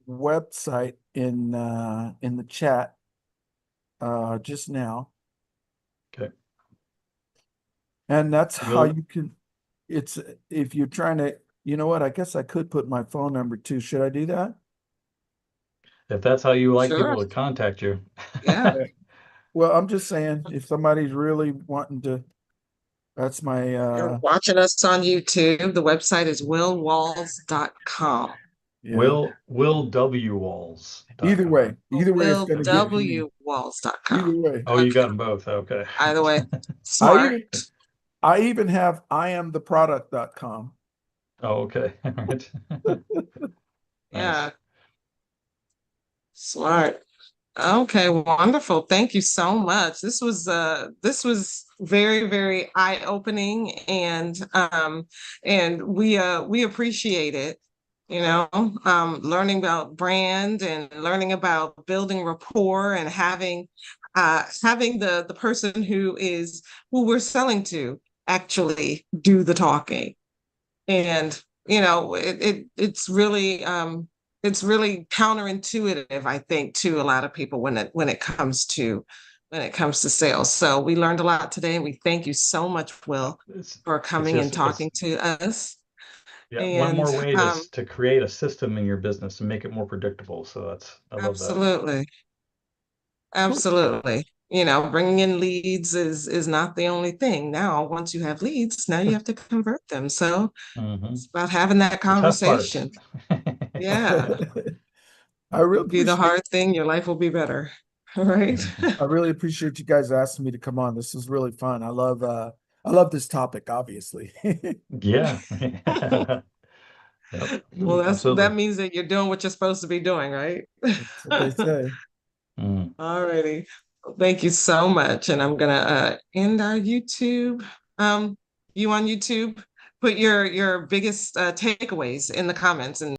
website in the chat just now. Okay. And that's how you can, if you're trying to, you know what, I guess I could put my phone number too. Should I do that? If that's how you like Sure. people to contact you. Yeah. Well, I'm just saying, if somebody's really wanting to, that's my You're watching us on YouTube. The website is willwalls.com. yeah. Will W Walls. Either way it's going to get to me. willwwalls.com. Either way. Oh, you got them both. Okay. Either way. Smart. I even have iamtheproduct.com. Oh, okay. All right. Yeah. Nice. Smart. Okay, wonderful. Thank you so much. This was very, very eye-opening, and we appreciate it, learning about brand and learning about building rapport and having the person who we're selling to actually do the talking. And it's really counterintuitive, I think, to a lot of people when it comes to sales. So we learned a lot today, and we thank you so much, Will, for coming and talking to us. Yeah, and one more way to create a system in your business and make it more predictable. So I love that. Absolutely. Bringing in leads is not the only thing. Now, once you have leads, now you have to convert them. So it's about having that conversation. Yeah. I really Be the hard thing, your life will be better. All right. I really appreciate you guys asking me to come on. This is really fun. I love this topic, obviously. Yeah. Yep. Well, Absolutely. that means that you're doing what you're supposed to be doing, right? That's what they say. All righty. Thank you so much. And I'm gonna end our YouTube. You on YouTube, put your biggest takeaways in the comments and